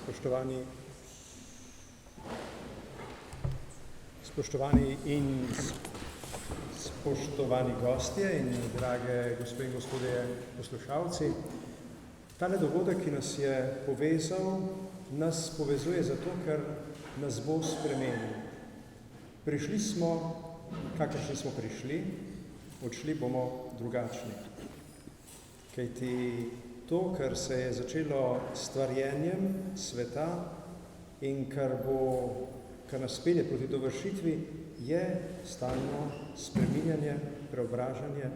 Spoštovani gostje in drage gospe in gospodje poslušalci. Tale dogodek, ki nas je povezal, nas povezuje zato, ker nas bo spremenil. Prišli smo, kakršni smo prišli, odšli bomo drugačni. Kajti to, kar se je začelo s stvarjenjem sveta in kar nas pelje proti dovršitvi, je stalno spreminjanje, preobražanje.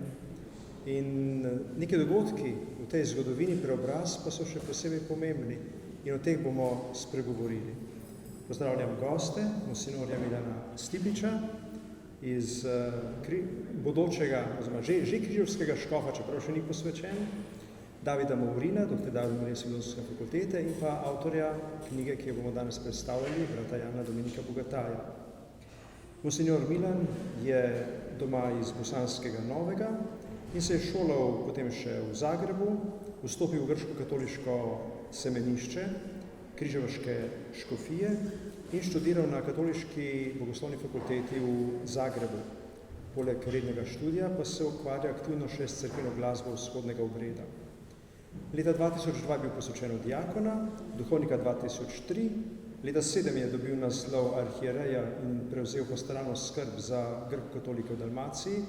In neki dogodki v tej zgodovini preobraz pa so še posebej pomembni in o teh bomo spregovorili. Pozdravljam goste, monsignorja Milana Stipiča iz bodočega, oziroma že križevskega škofa, čeprav še ni posvečen, Davida Mourina, dr. Davida Mourina s Filozofske fakultete in pa avtorja knjige, ki jo bomo danes predstavljali, brata Jana Dominika Bogataja. Monsignor Milan je doma iz Bosanskega Novega in se je šolal potem še v Zagrebu, vstopil v grško-katoliško semenišče, križevaške škofije in študiral na Katoliški bogoslovni fakulteti v Zagrebu. Poleg rednega študija pa se ukvarja aktivno še s cerkveno glasbo vzhodnega obreda. Leta 2002 je bil posvečen v diakona, duhovnika 2003, leta 2007 je dobil naslov arhiereja in prevzel pastoralno skrb za grko-katolike v Dalmaciji.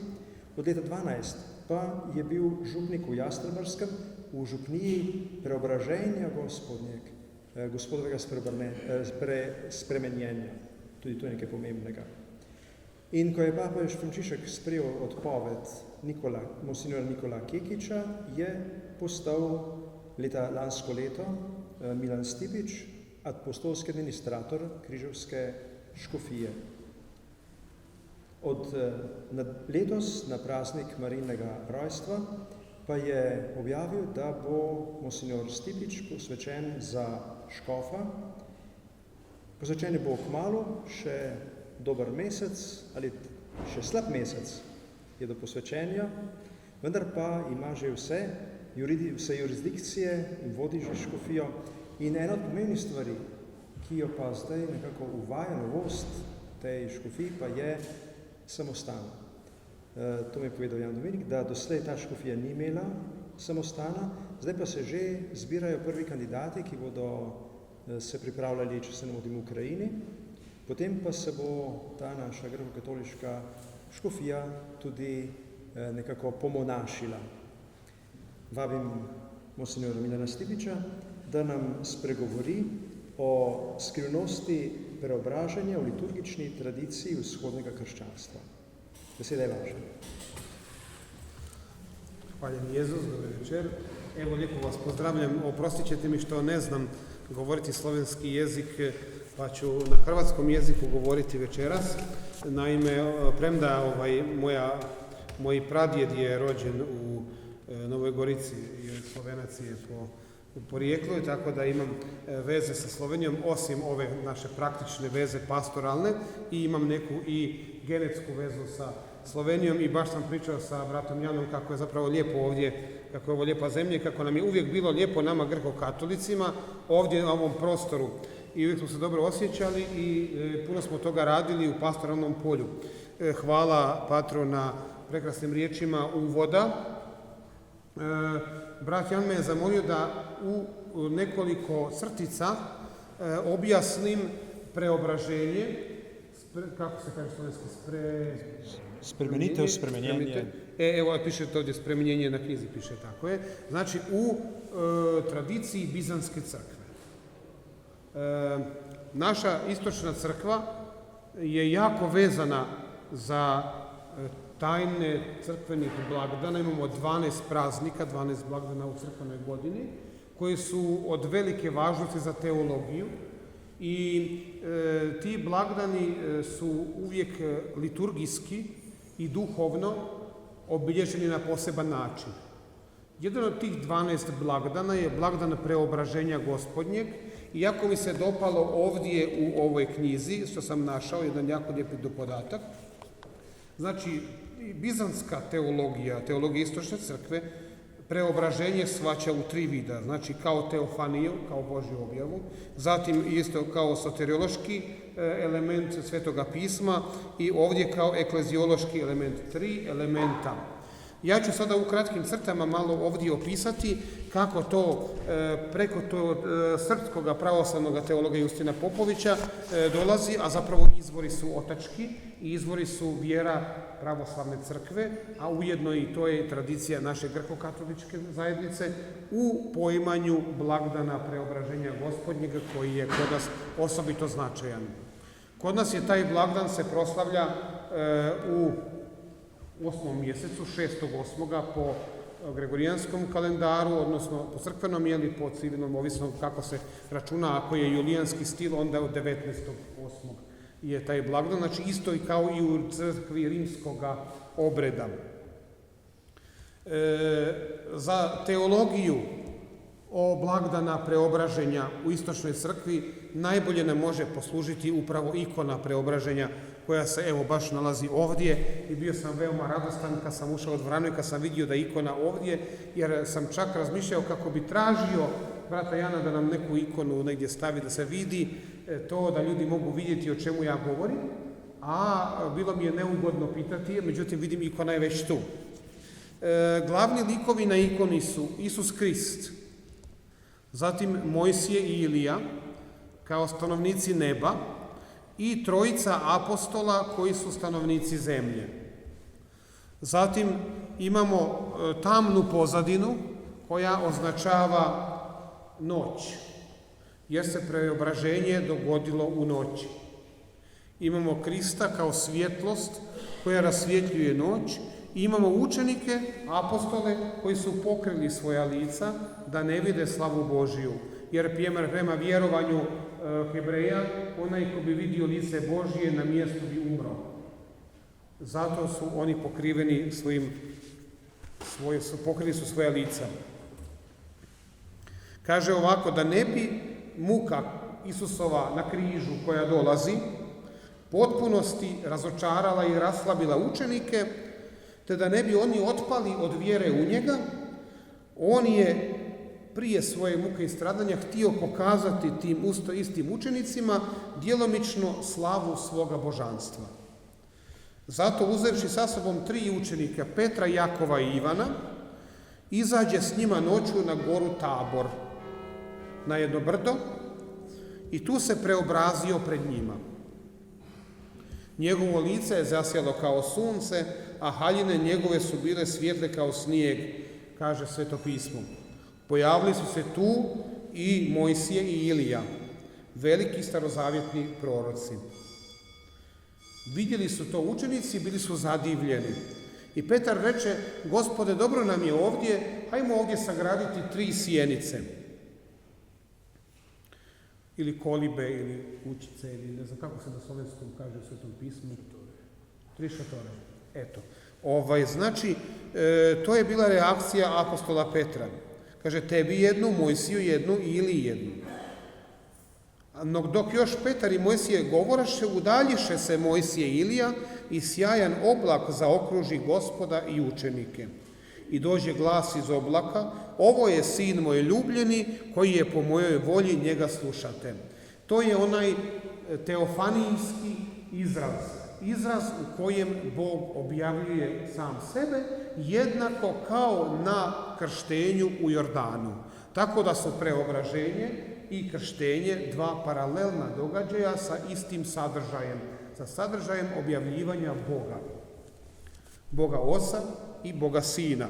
Od leta 2012 pa je bil župnik v Jastrebarskem v župniji preobraženja gospodovega spremenjenja. Tudi to je nekaj pomembnega. In ko je papež Frančišek sprejel odpoved monsignora Nikola Kekiča, je postal lansko leto Milan Stipič apostolski administrator križevske škofije. Od letos na praznik Marijinega rojstva pa je objavil, da bo monsignor Stipič posvečen za škofa. Posvečen bo kmalu, še dober mesec ali še slab mesec je do posvečenja, vendar pa ima že vse jurisdikcije in vodi že škofijo. In ena od pomembnih stvari, ki jo pa zdaj nekako uvaja novost tej škofiji, pa je samostan. To mi je povedal Jan Dominik, da doslej ta škofija ni imela samostana, zdaj pa se že zbirajo prvi kandidati, ki bodo se pripravljali, če se ne motim, v Ukrajini. Potem pa se bo ta naša grko-katoliška škofija tudi nekako pomonašila. Vabim monsignora Milana Stipiča, da nam spregovori o skrivnosti preobražanja v liturgični tradiciji vzhodnega krščanstva. Beseda je vaša. Hvaljen Jezus, dobar večer. Evo, lijepo vas pozdravljam. Oprostit ćete mi što ne znam govoriti slovenski jezik, pa ću na hrvatskom jeziku govoriti večeras. Naime, premda moj pradjed je rođen u Novoj Gorici, Slovenac je po porijeklu, tako da imam veze sa Slovenijom, osim ove naše praktične veze pastoralne, i imam neku i genetsku vezu sa Slovenijom i baš sam pričao sa bratom Janom kako je zapravo lijepo ovdje, kako je ovo lijepa zemlja i kako nam je uvijek bilo lijepo nama grko-katolicima ovdje na ovom prostoru. I uvijek smo se dobro osjećali i puno smo toga radili u pastoralnom polju. Hvala Patru na prekrasnim riječima uvoda. Brat Jan me je zamolio da u nekoliko crtica objasnim preobraženje, kako se kaže slovenski, spremenjenje. Evo, pišete ovdje spremenjenje, na knjizi piše, tako je. Znači, u tradiciji Bizanske crkve. Naša istočna crkva je jako vezana za tajne crkvenih blagdana. Imamo 12 praznika, 12 blagdana u crkvenoj godini, koji su od velike važnosti za teologiju i ti blagdani su uvijek liturgijski i duhovno obilježeni na poseban način. Jedan od tih 12 blagdana je blagdan preobraženja Gospodnjeg. Iako mi se dopalo ovdje u ovoj knjizi, što sam našao, jedan jako lijepi podatak, znači, bizanska teologija istočne crkve, preobraženje shvaća u 3 vida, znači kao teofaniju, kao Božju objavu, zatim isto kao soteriološki element Svetoga pisma i ovdje kao ekleziološki element, 3 elementa. Ja ću sada u kratkim crtama malo ovdje opisati kako to preko tog srpskog pravoslavnog teologa Justina Popovića dolazi, a zapravo izvori su otački i izvori su vjera pravoslavne crkve, a ujedno i to je tradicija naše grko-katoličke zajednice u poimanju blagdana preobraženja Gospodnjega koji je kod nas osobito značajan. Kod nas je taj blagdan se proslavlja u 8. mjesecu, 6.8. po gregorijanskom kalendaru, odnosno po crkvenom ili po civilnom, ovisno kako se računa. Ako je julijanski stil, onda od 19.8. je taj blagdan, znači isto i kao i u crkvi rimskog obreda. Za teologiju o blagdana preobraženja u istočnoj crkvi najbolje nam može poslužiti upravo ikona preobraženja koja se evo baš nalazi ovdje i bio sam veoma radostan kad sam ušao u dvoranu i kad sam vidio da je ikona ovdje, jer sam čak razmišljao kako bi tražio brata Jana da nam neku ikonu negdje stavi da se vidi to, da ljudi mogu vidjeti o čemu ja govorim, a bilo mi je neugodno pitati, međutim vidim ikona je već tu. Glavni likovi na ikoni su Isus Krist, zatim Mojsije i Ilija kao stanovnici neba i trojica apostola koji su stanovnici zemlje. Zatim imamo tamnu pozadinu koja označava noć, jer se preobraženje dogodilo u noći. Imamo Krista kao svjetlost koja rasvjetljuje noć i imamo učenike, apostole koji su pokrili svoja lica da ne vide slavu Božiju, jer prema vjerovanju Hebreja, onaj ko bi vidio lice Božije na mjestu bi umro. Zato su oni pokriveni pokrili su svoja lica. Kaže ovako, da ne bi muka Isusova na križu koja dolazi potpunosti razočarala i raslabila učenike, te da ne bi oni otpali od vjere u njega, on je prije svoje muke i stradanja htio pokazati tim istim učenicima djelomično slavu svoga božanstva. Zato uzevši sa sobom 3 učenika, Petra, Jakova i Ivana, izađe s njima noću na goru Tabor, na jedno brdo, i tu se preobrazio pred njima. Njegovo lice je zasjalo kao sunce, a haljine njegove su bile svijetle kao snijeg, kaže Sveto pismo. Pojavili su se tu i Mojsije i Ilija, veliki starozavjetni proroci. Vidjeli su to učenici, bili su zadivljeni. I Petar reče, Gospode, dobro nam je ovdje, hajmo ovdje sagraditi 3 sjenice. Ili kolibe, ili kućice, ili ne znam kako se na slovenskom kaže u Svetom pismu. 3 šatore. Eto. Znači, to je bila reakcija apostola Petra. Kaže, tebi jednu, Mojsiju jednu ili jednu. Dok još Petar i Mojsije govoraše, udaljiše se Mojsije i Ilija i sjajan oblak zaokruži Gospoda i učenike. I dođe glas iz oblaka, ovo je sin moj ljubljeni, koji je po mojoj volji, njega slušate. To je onaj teofanijski izraz u kojem Bog objavljuje sam sebe, jednako kao na krštenju u Jordanu. Tako da su preobraženje i krštenje 2 paralelna događaja sa istim sadržajem, sa sadržajem objavljivanja Boga. Boga Oca i Boga Sina.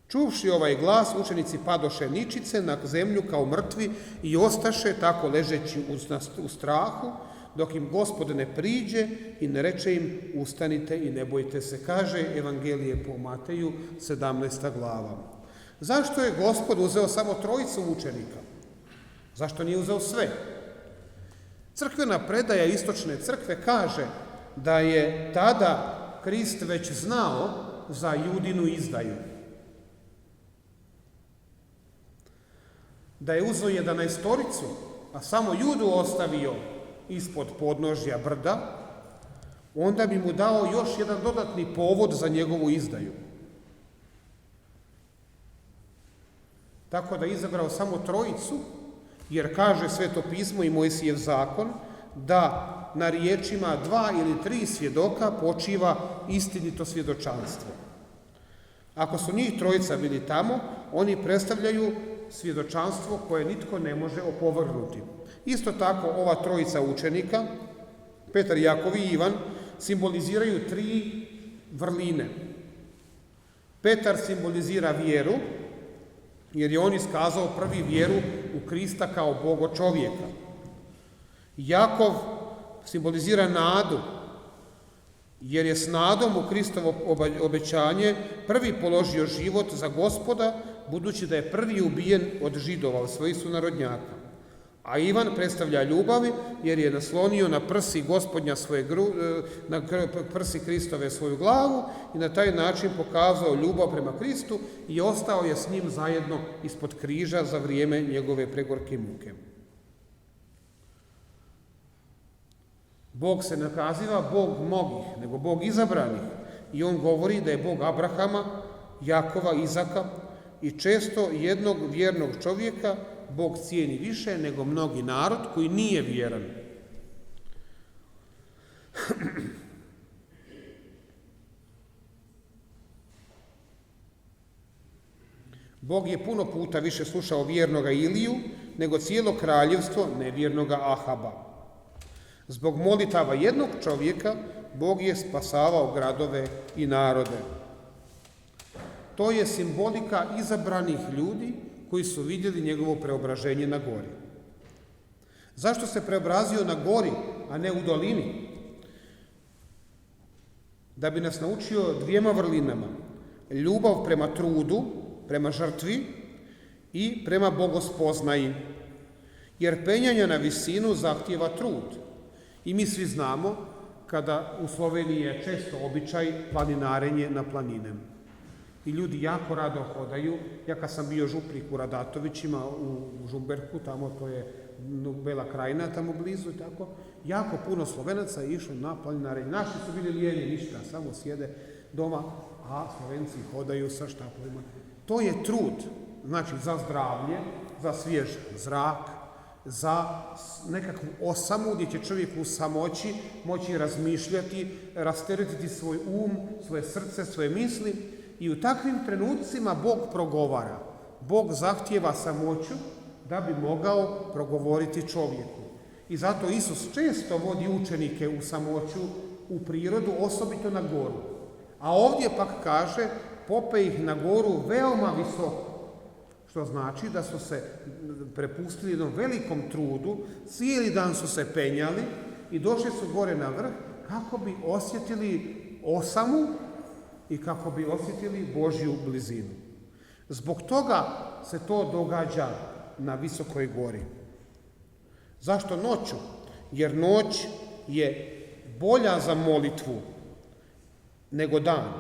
Čuvši ovaj glas, učenici padoše ničice na zemlju kao mrtvi i ostaše tako ležeći u strahu, dok im Gospod ne priđe i ne reče im ustanite i ne bojte se, kaže Evangelije po Mateju 17. glava. Zašto je Gospod uzeo samo 3 učenika? Zašto nije uzeo sve? Crkvena predaja istočne crkve kaže da je tada Krist već znao za Judinu izdaju. Da je uzeo 11, a samo Judu ostavio ispod podnožja brda, onda bi mu dao još jedan dodatni povod za njegovu izdaju. Tako da je izabrao samo trojicu, jer kaže Sveto pismo i Mojsijev zakon da na riječima 2 ili 3 svjedoka počiva istinito svjedočanstvo. Ako su njih trojica bili tamo, oni predstavljaju svjedočanstvo koje nitko ne može opovrgnuti. Isto tako ova trojica učenika, Petar, Jakov i Ivan, simboliziraju 3 vrline. Petar simbolizira vjeru, jer je on iskazao prvi vjeru u Krista kao Bogo čovjeka. Jakov simbolizira nadu, jer je s nadom u Kristovo obećanje prvi položio život za Gospoda, budući da je prvi ubijen od Židova, od svojih sunarodnjaka. A Ivan predstavlja ljubavi, jer je naslonio na prsi Gospodnja na prsi Kristove svoju glavu i na taj način pokazao ljubav prema Kristu i ostao je s njim zajedno ispod križa za vrijeme njegove pregorke muke. Bog se ne naziva Bog mnogih, nego Bog izabranih. I on govori da je Bog Abrahama, Jakova, Izaka i često jednog vjernog čovjeka Bog cijeni više nego mnogi narod koji nije vjeran. Bog je puno puta više slušao vjernoga Iliju nego cijelo kraljevstvo nevjernoga Ahaba. Zbog molitava jednog čovjeka Bog je spasavao gradove i narode. To je simbolika izabranih ljudi koji su vidjeli njegovo preobraženje na gori. Zašto se preobrazio na gori, a ne u dolini? Da bi nas naučio 2 vrlinama. Ljubav prema trudu, prema žrtvi i prema bogospoznaji. Jer penjanje na visinu zahtijeva trud. I mi svi znamo kada u Sloveniji je često običaj planinarenje na planine. I ljudi jako rado hodaju. Ja kad sam bio župnik u Radatovićima u Žumberku, tamo to je Bela krajina tamo blizu i tako, jako puno Slovenaca je išlo na planinarenje. Naši su bili lijeni, ništa, samo sjede doma, a Slovenci hodaju sa štapovima. To je trud, znači za zdravlje, za svjež zrak, za nekakvu osamu gdje će čovjek u samoći moći razmišljati, rasteretiti svoj svoje srce, svoje misli. I u takvim trenucima Bog progovara. Bog zahtijeva samoću da bi mogao progovoriti čovjeku. I zato Isus često vodi učenike u samoću, u prirodu, osobito na goru. A ovdje pak kaže, pope ih na goru veoma visoko. Što znači da su se prepustili jednom velikom trudu, cijeli dan su se penjali i došli su gore na vrh kako bi osjetili osamu i kako bi osjetili Božju blizinu. Zbog toga se to događa na visokoj gori. Zašto noću? Jer noć je bolja za molitvu nego dan.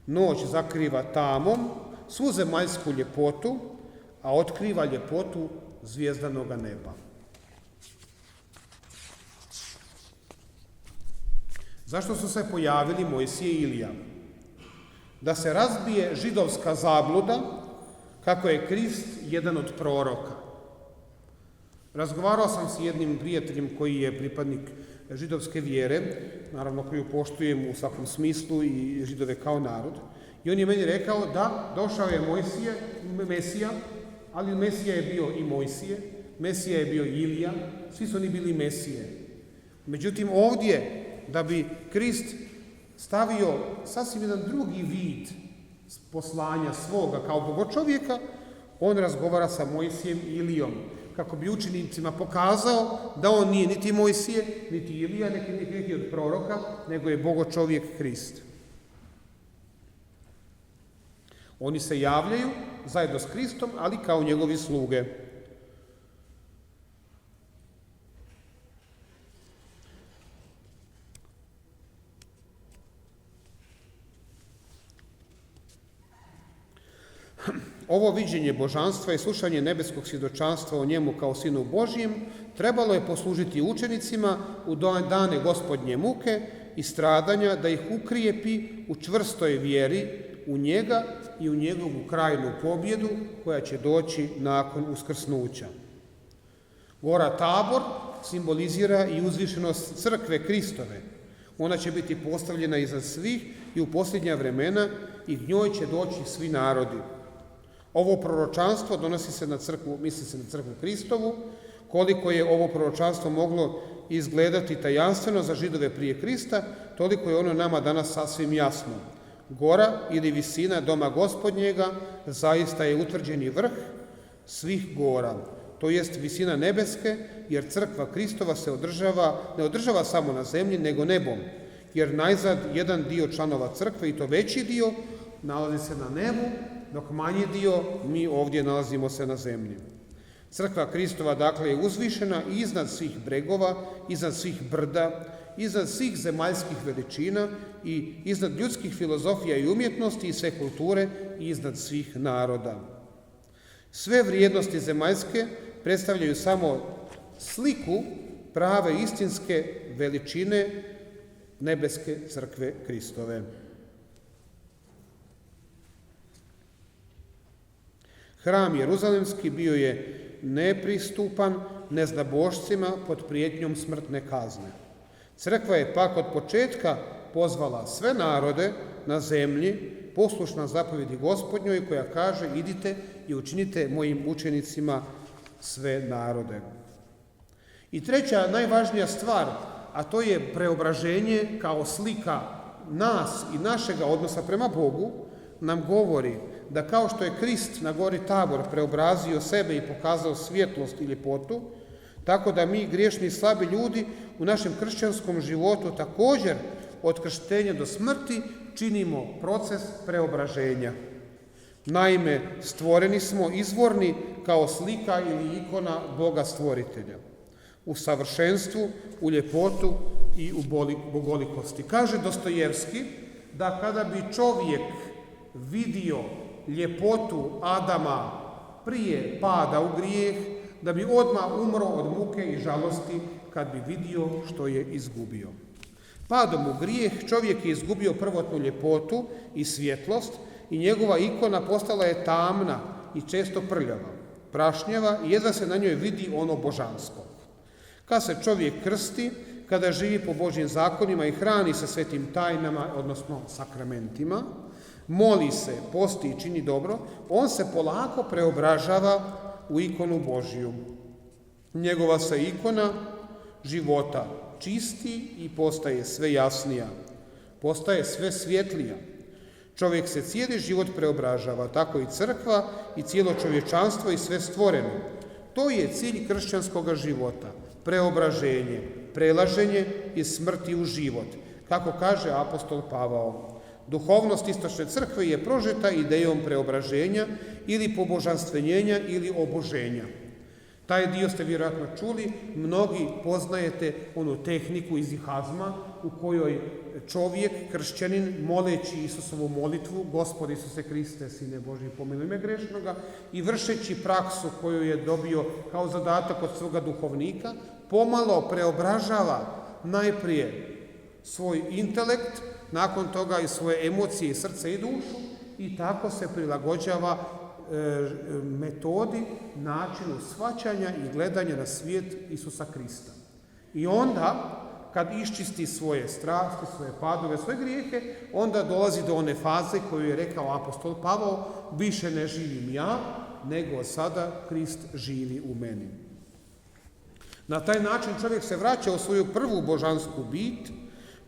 Noć zakriva tamom svu zemaljsku ljepotu, a otkriva ljepotu zvijezdanoga neba. Zašto su se pojavili Mojsije i Ilija? Da se razbije židovska zabluda kako je Krist jedan od proroka. Razgovarao sam s jednim prijateljem koji je pripadnik židovske vjere, naravno koju poštujem u svakom smislu i Židove kao narod. I on je meni rekao da došao je Mesija, ali Mesija je bio i Mojsije, Mesija je bio i Ilija, svi su oni bili Mesije. Međutim, ovdje, da bi Krist stavio sasvim jedan drugi vid poslanja svoga kao bogočovjeka, on razgovara sa Mojsijem i Ilijom, kako bi učenicima pokazao da on nije niti Mojsije, niti Ilija, neki od proroka, nego je bogočovjek Krist. Oni se javljaju zajedno s Kristom, ali kao njegovi sluge. Ovo viđenje božanstva i slušanje nebeskog svjedočanstva o njemu kao Sinu Božjem trebalo je poslužiti učenicima u dane Gospodnje muke i stradanja, da ih ukrijepi u čvrstoj vjeri u njega i u njegovu krajnu pobjedu koja će doći nakon uskrsnuća. Gora Tabor simbolizira i uzvišenost crkve Kristove. Ona će biti postavljena iznad svih i u posljednja vremena i k njoj će doći svi narodi. Ovo proročanstvo donosi se na crkvu, misli se na crkvu Kristovu. Koliko je ovo proročanstvo moglo izgledati tajanstveno za Židove prije Krista, toliko je ono nama danas sasvim jasno. Gora ili visina doma Gospodnjega zaista je utvrđeni vrh svih gora, to jest visina nebeske, jer crkva Kristova se ne održava samo na zemlji, nego nebom, jer najzad jedan dio članova crkve, i to veći dio, nalazi se na nebu, dok manji dio mi ovdje nalazimo se na zemlji. Crkva Kristova dakle je uzvišena iznad svih bregova, iznad svih brda, iznad svih zemaljskih veličina i iznad ljudskih filozofija i umjetnosti i sve kulture i iznad svih naroda. Sve vrijednosti zemaljske predstavljaju samo sliku prave istinske veličine nebeske crkve Kristove. Hram Jeruzalemski bio je nepristupan neznabošcima pod prijetnjom smrtne kazne. Crkva je pak od početka pozvala sve narode na zemlji, poslušna zapovjedi Gospodnjoj, koja kaže: idite i učinite mojim učenicima sve narode. I treća, najvažnija stvar, a to je preobraženje kao slika nas i našega odnosa prema Bogu, nam govori da kao što je Krist na gori Tabor preobrazio sebe i pokazao svjetlost i ljepotu, tako da mi, griješni i slabi ljudi, u našem kršćanskom životu također od krštenja do smrti činimo proces preobraženja. Naime, stvoreni smo izvorni kao slika ili ikona Boga stvoritelja, u savršenstvu, u ljepotu i u bogolikosti. Kaže Dostojevski da kada bi čovjek vidio ljepotu Adama prije pada u grijeh, da bi odmah umro od muke i žalosti kad bi vidio što je izgubio. Padom u grijeh čovjek je izgubio prvotnu ljepotu i svjetlost i njegova ikona postala je tamna i često prljava, prašnjava i jedva se na njoj vidi ono božansko. Kad se čovjek krsti, kada živi po Božjim zakonima i hrani se svetim tajnama, odnosno sakramentima, moli se, posti i čini dobro, on se polako preobražava u ikonu Božju. Njegova se ikona života čisti i postaje sve jasnija, postaje sve svjetlija. Čovjek se cijeli život preobražava, tako i crkva i cijelo čovječanstvo i sve stvoreno. To je cilj kršćanskog života, preobraženje, prelaženje iz smrti u život, kako kaže apostol Pavao. Duhovnost istočne crkve je prožeta idejom preobraženja ili pobožanstvenjenja ili oboženja. Taj dio ste vjerojatno čuli, mnogi poznajete onu tehniku izihazma u kojoj čovjek, kršćanin, moleći Isusovu molitvu, Gospod Isuse Kriste, Sine Božji, pomiluj me grešnoga, i vršeći praksu koju je dobio kao zadatak od svoga duhovnika, pomalo preobražava najprije svoj intelekt, nakon toga i svoje emocije, srce i dušu, i tako se prilagođava metodi, načinu shvaćanja i gledanja na svijet Isusa Krista. I onda, kad iščisti svoje strasti, svoje padove, svoje grijehe, onda dolazi do one faze koju je rekao apostol Pavao: više ne živim ja, nego sada Krist živi u meni. Na taj način čovjek se vraća u svoju prvu božansku bit,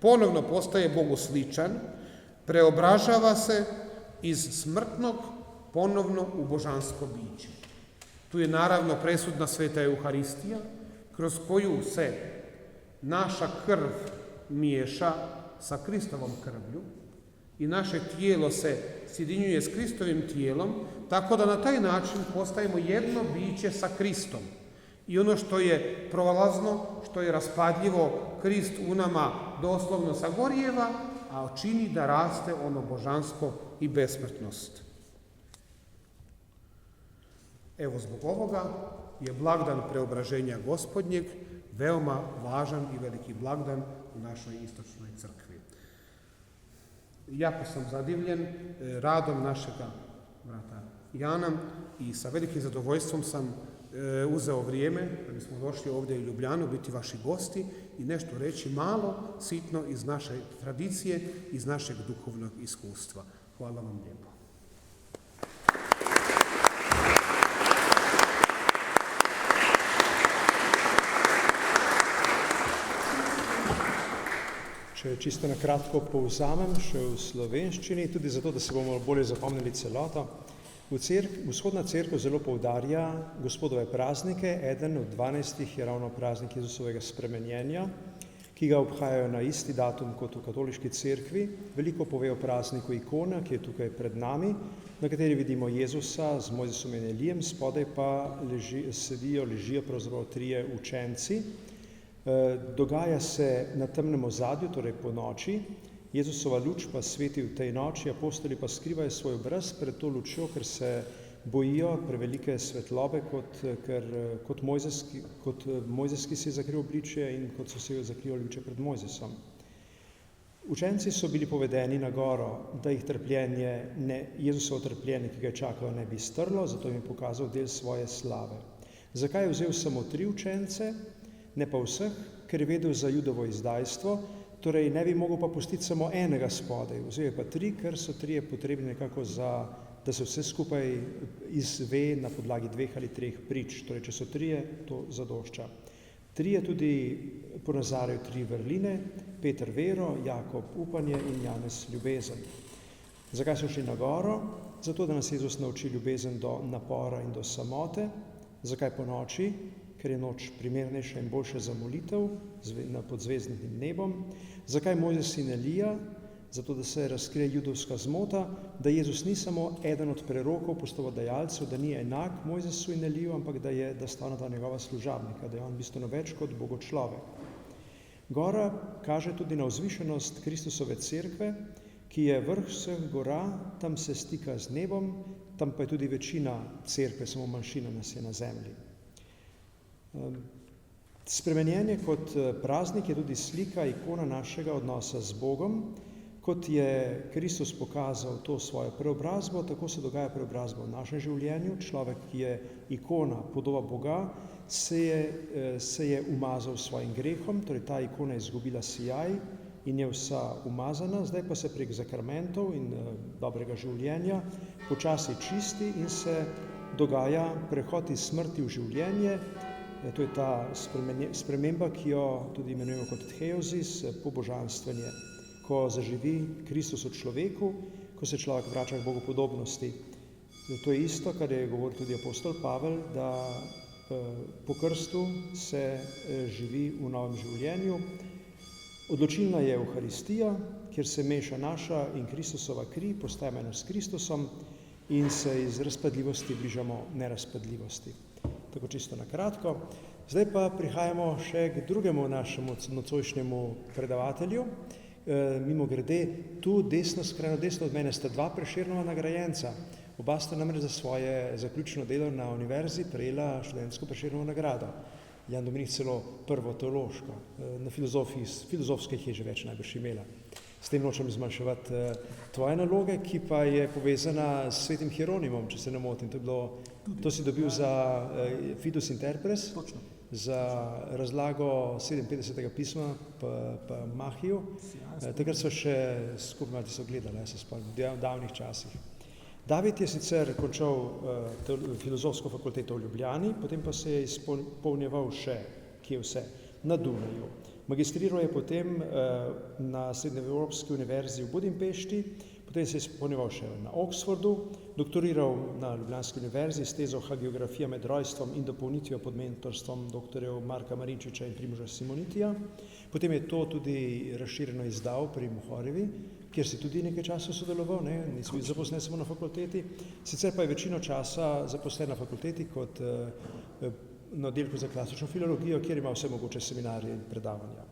ponovno postaje Bogu sličan, preobražava se iz smrtnog ponovno u božansko biće. Tu je naravno presudna sveta Euharistija, kroz koju se naša krv miješa sa Kristovom krvlju i naše tijelo se sjedinjuje s Kristovim tijelom, tako da na taj način postajemo jedno biće sa Kristom. I ono što je prolazno, što je raspadljivo, Krist u nama doslovno sagorijeva, a čini da raste ono božansko i besmrtnost. Evo zbog ovoga je blagdan preobraženja Gospodnjeg veoma važan i veliki blagdan u našoj istočnoj crkvi. Jako sam zadivljen radom našega brata Jana i sa velikim zadovoljstvom sam uzeo vrijeme da bismo došli ovdje u Ljubljanu biti vaši gosti i nešto reći malo, sitno iz naše tradicije, iz našeg duhovnog iskustva. Hvala vam lijepo. Če čisto na kratko povzamem še v slovenščini, tudi zato, da se bomo bolje zapomnili celoto. Vzhodna cerkev zelo poudarja Gospodove praznike, eden od 12 je ravno praznik Jezusovega spremenjenja, ki ga obhajajo na isti datum kot v katoliški cerkvi. Veliko pove o prazniku ikona, ki je tukaj pred nami, na kateri vidimo Jezusa z Mojzesom in Elijem, spodaj pa ležijo pravzaprav trije učenci. Dogaja se na temnem ozadju, torej po noči. Jezusova luč pa sveti v tej noči, apostoli pa skrivajo svoj obraz pred to lučjo, ker se bojijo prevelike svetlobe, kot Mojzeski si je zakril obličje in kot so se zakrili obličje pred Mojzesom. Učenci so bili povedeni na goro, da jih Jezusovo trpljenje, ki ga je čakalo, ne bi strlo, zato jim je pokazal del svoje slave. Zakaj je vzel samo 3 učence, ne pa vseh? Ker je vedel za Judovo izdajstvo, torej ne bi mogel pa pustiti samo enega spodaj. Vzel je pa 3, ker so 3 potrebni nekako da se vse skupaj izve na podlagi 2 ali 3 prič. Torej, če so 3, to zadošča. 3 tudi ponazarjajo 3 vrline, Peter vero, Jakob upanje in Janez ljubezen. Zakaj so šli na goro? Zato, da nas Jezus nauči ljubezen do napora in do samote. Zakaj po noči? Ker je noč primernejša in boljša za molitev pod zvezdnim nebom. Zakaj Mojzes in Elija? Zato, da se razkrije judovska zmota, da Jezus ni samo eden od prerokov, postavodajalcev, da ni enak Mojzesu in Eliju, ampak da sta ona ta njegova služabnika, da je on bistveno več kot bogočlovek. Gora kaže tudi na vzvišenost Kristusove cerkve, ki je vrh vseh gora, tam se stika z nebom, tam pa je tudi večina cerkve, samo manjšina nas je na zemlji. Spremenjenje kot praznik je tudi slika, ikona našega odnosa z Bogom. Kot je Kristus pokazal to svojo preobrazbo, tako se dogaja preobrazba v našem življenju. Človek, ki je ikona, podoba Boga, se je umazal s svojim grehom, torej ta ikona je izgubila sijaj in je vsa umazana, zdaj pa se prek zakramentov in dobrega življenja počasi čisti in se dogaja prehod iz smrti v življenje. To je ta sprememba, ki jo tudi imenujemo kot theosis, pobožanstvenje, ko zaživi Kristus v človeku, ko se človek vrača k bogopodobnosti. To je isto, kar je govoril tudi apostol Pavel, da po krstu se živi v novem življenju. Odločilna je Evharistija, kjer se meša naša in Kristusova kri, postajamo eno s Kristusom in se iz razpadljivosti bližamo nerazpadljivosti. Tako čisto na kratko. Zdaj pa prihajamo še k drugemu našemu nocojšnjemu predavatelju. Mimo grede, tu skrajno desno od mene sta 2 Prešernova nagrajenca. Oba sta namreč za svoje zaključno delo na univerzi prejela študentsko Prešernovo nagrado. Jan Dominik celo prvo teološko. Na filozofske jih je že več najbrž imela. S tem nočem zmanjševati tvoje naloge, ki pa je povezana s svetim Hieronimom, če se ne motim. To si dobil za Fidus Interpres, za razlago 57. pisma pa Mahiju. Takrat so še skupaj malo so gledali, se spomnim, v davnih časih. David je sicer končal filozofsko fakulteto v Ljubljani, potem pa se je izpolnjeval še, kje vse, na Dunaju. Magistriral je potem na Srednjeevropski univerzi v Budimpešti, potem se je izpolnjeval še na Oxfordu, doktoriral na Ljubljanski univerzi s tezo Hagiografija med rojstvom in dopolnitvijo pod mentorstvom doktorjev Marka Marinčiča in Primoža Simonitija. Potem je to tudi razširjeno izdal pri Mohorjevi, kjer si tudi nekaj časa sodeloval, nisi bil zaposlen samo na fakulteti, sicer pa je večino časa zaposlen na fakulteti kot na oddelku za klasično filologijo, kjer ima vse mogoče seminarje in predavanja.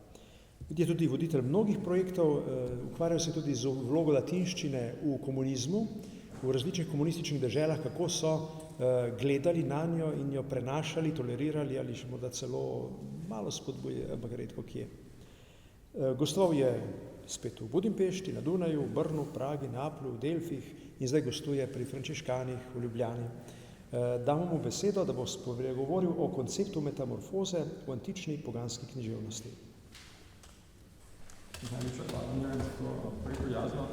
Je tudi voditelj mnogih projektov, ukvarjal se tudi z vlogo latinščine v komunizmu, v različnih komunističnih deželah, kako so gledali na njo in jo prenašali, tolerirali ali še morda celo malo spodbujali, ampak redko kje. Gostoval je spet v Budimpešti, na Dunaju, v Brnu, Pragi, Neaplju, v Delfih in zdaj gostuje pri frančiškanih v Ljubljani. Damo mu besedo, da bo spregovoril o konceptu metamorfoze v antični poganski književnosti. Najlepša hvala, Miran, za to prijazno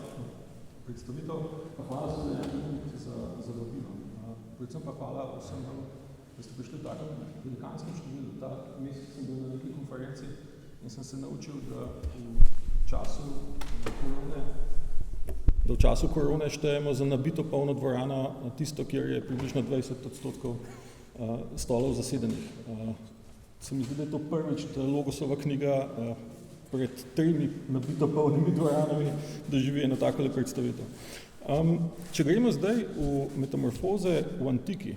predstavitev. Pa hvala za vabilo. Predvsem pa hvala vsem vam, da ste prišli v takem velikanskem številu. Ta mesec sem bil na neki konferenci in sem se naučil, da v času korone štejemo za nabito polno dvorano tisto, kjer je približno 20% stolov zasedenih. Se mi zdi, da je to prvič, da Logosova knjiga pred 3 nabito polnimi dvoranami doživi eno takole predstavitev. Če gremo zdaj v metamorfoze v antiki,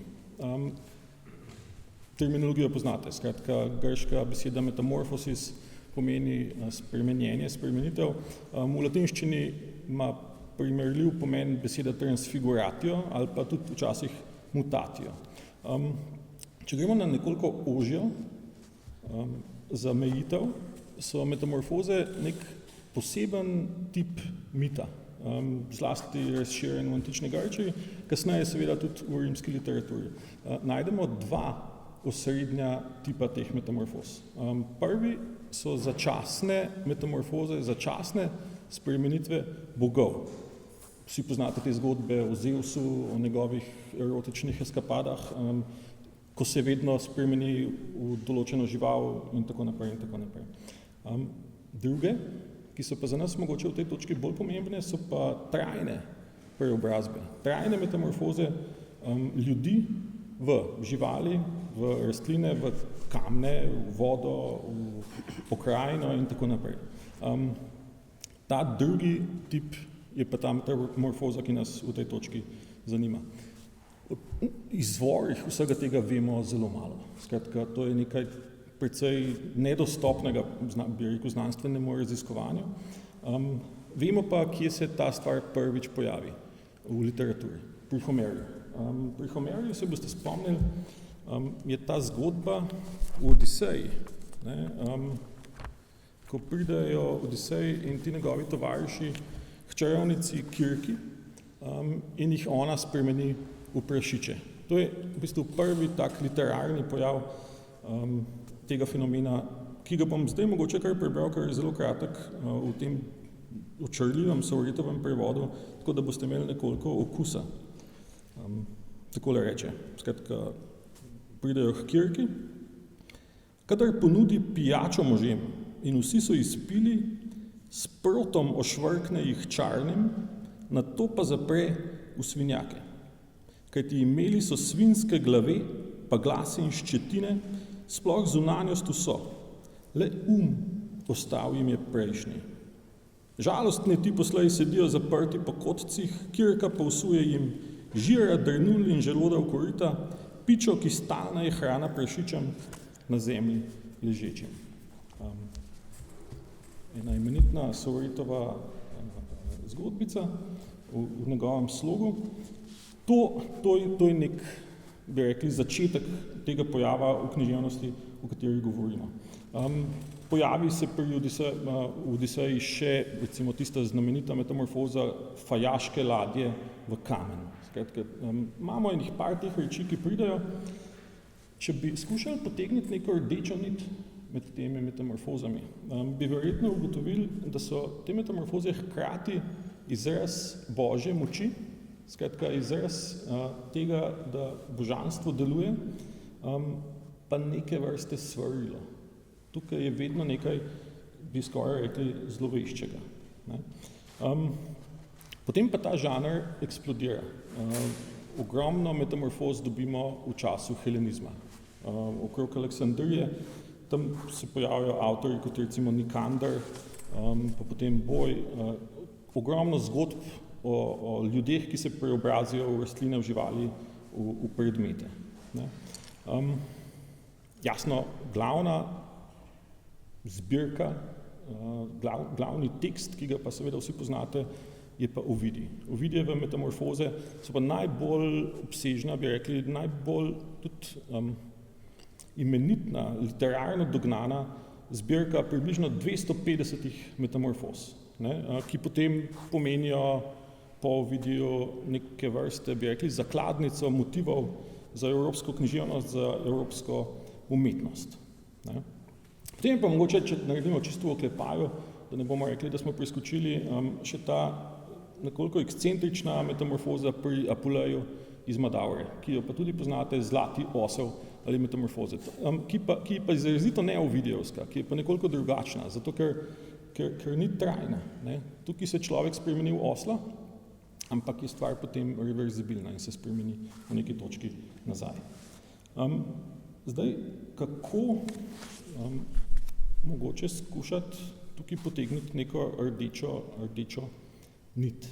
terminologijo poznate, skratka grška beseda metamorfosis pomeni spremenjenje, spremenitev. V latinščini ima primerljiv pomen beseda transfiguratio ali pa tudi včasih mutatio. Če gremo na nekoliko ožjo zamejitev, so metamorfoze nek poseben tip mita, zlasti razširjen v antični Grčiji, kasneje seveda tudi v rimski literaturi. Najdemo 2 osrednja tipa teh metamorfoz. Prvi so začasne metamorfoze, začasne spremenitve bogov. Vsi poznate te zgodbe o Zeusu, o njegovih erotičnih eskapadah, ko se vedno spremeni v določeno žival in tako naprej in tako naprej. Druge, ki so pa za nas mogoče v tej točki bolj pomembne, so pa trajne preobrazbe, trajne metamorfoze ljudi v živali, v rastline, v kamne, v vodo, v pokrajino in tako naprej. Ta drugi tip je pa ta metamorfoza, ki nas v tej točki zanima. O izvorih vsega tega vemo zelo malo. Skratka, to je nekaj precej nedostopnega, bi rekel, znanstvenemu raziskovanju. Vemo pa, kje se ta stvar prvič pojavi v literaturi, pri Homerju. Pri Homerju, se boste spomnili, je ta zgodba v Odiseji, ko pridejo Odisej in ti njegovi tovariši k čarovnici Kirki in jih ona spremeni v prašiče. To je v bistvu prvi tak literarni pojav tega fenomena, ki ga bom zdaj mogoče kar prebral, ker je zelo kratek v tem očarljivem Sovretovem prevodu, tako da boste imeli nekoliko okusa. Takole reče, skratka, pridejo k Kirki, kadar ponudi pijačo možem in vsi so izpili, s protom ošvrkne jih čarnim, nato pa zapre v svinjake. Kajti imeli so svinjske glave, pa glasi in ščetine, sploh zunanjost vso, le ostal jim je prejšnji. Žalostni ti poslej sedijo zaprti po kotcih, Kirka pa vsuje jim žira, drnul in želoda v korita, pičo, ki stalna je hrana prašičem na zemlji ležečim. Ena imenitna Sovretova zgodbica v njegovem slogu. To je nek, bi rekli, začetek tega pojava v književnosti, o kateri govorimo. Pojavi se pri Odiseji še, recimo, tista znamenita metamorfoza fajaške ladje v kamen. Skratka, imamo enih par teh reči, ki pridejo. Če bi skušali potegniti neko rdečo nit med temi metamorfozami, bi verjetno ugotovili, da so te metamorfoze hkrati izraz Božje moči, skratka izraz tega, da božanstvo deluje, pa neke vrste svarilo. Tukaj je vedno nekaj, bi skoraj rekli, zloveščega. Potem pa ta žanr eksplodira. Ogromno metamorfoz dobimo v času helenizma. Okrog Aleksandrije, tam se pojavijo avtorji kot recimo Nikander, pa potem Boj, ogromno zgodb o ljudeh, ki se preobrazijo v rastline, v živali, v predmete. Jasno, glavna zbirka, glavni tekst, ki ga pa seveda vsi poznate, je pa Ovidij. Ovidijeve metamorfoze so pa najbolj obsežna, bi rekli, najbolj tudi imenitna, literarno dognana zbirka približno 250 metamorfoz, ki potem pomenijo po Ovidiju neke vrste, bi rekli, zakladnico motivov za evropsko književnost, za evropsko umetnost. Potem pa mogoče, če naredimo čisto v oklepaju, da ne bomo rekli, da smo preskočili še ta nekoliko ekscentrična metamorfoza pri Apuleju iz Madaure, ki jo pa tudi poznate, Zlati osel ali metamorfoze, ki pa je izrazito ne ovidijevska, ki je pa nekoliko drugačna, zato ker ni trajna. Tukaj se človek spremeni v osla, ampak je stvar potem reverzibilna in se spremeni v neki točki nazaj. Zdaj, kako mogoče skušati tukaj potegniti neko rdečo nit.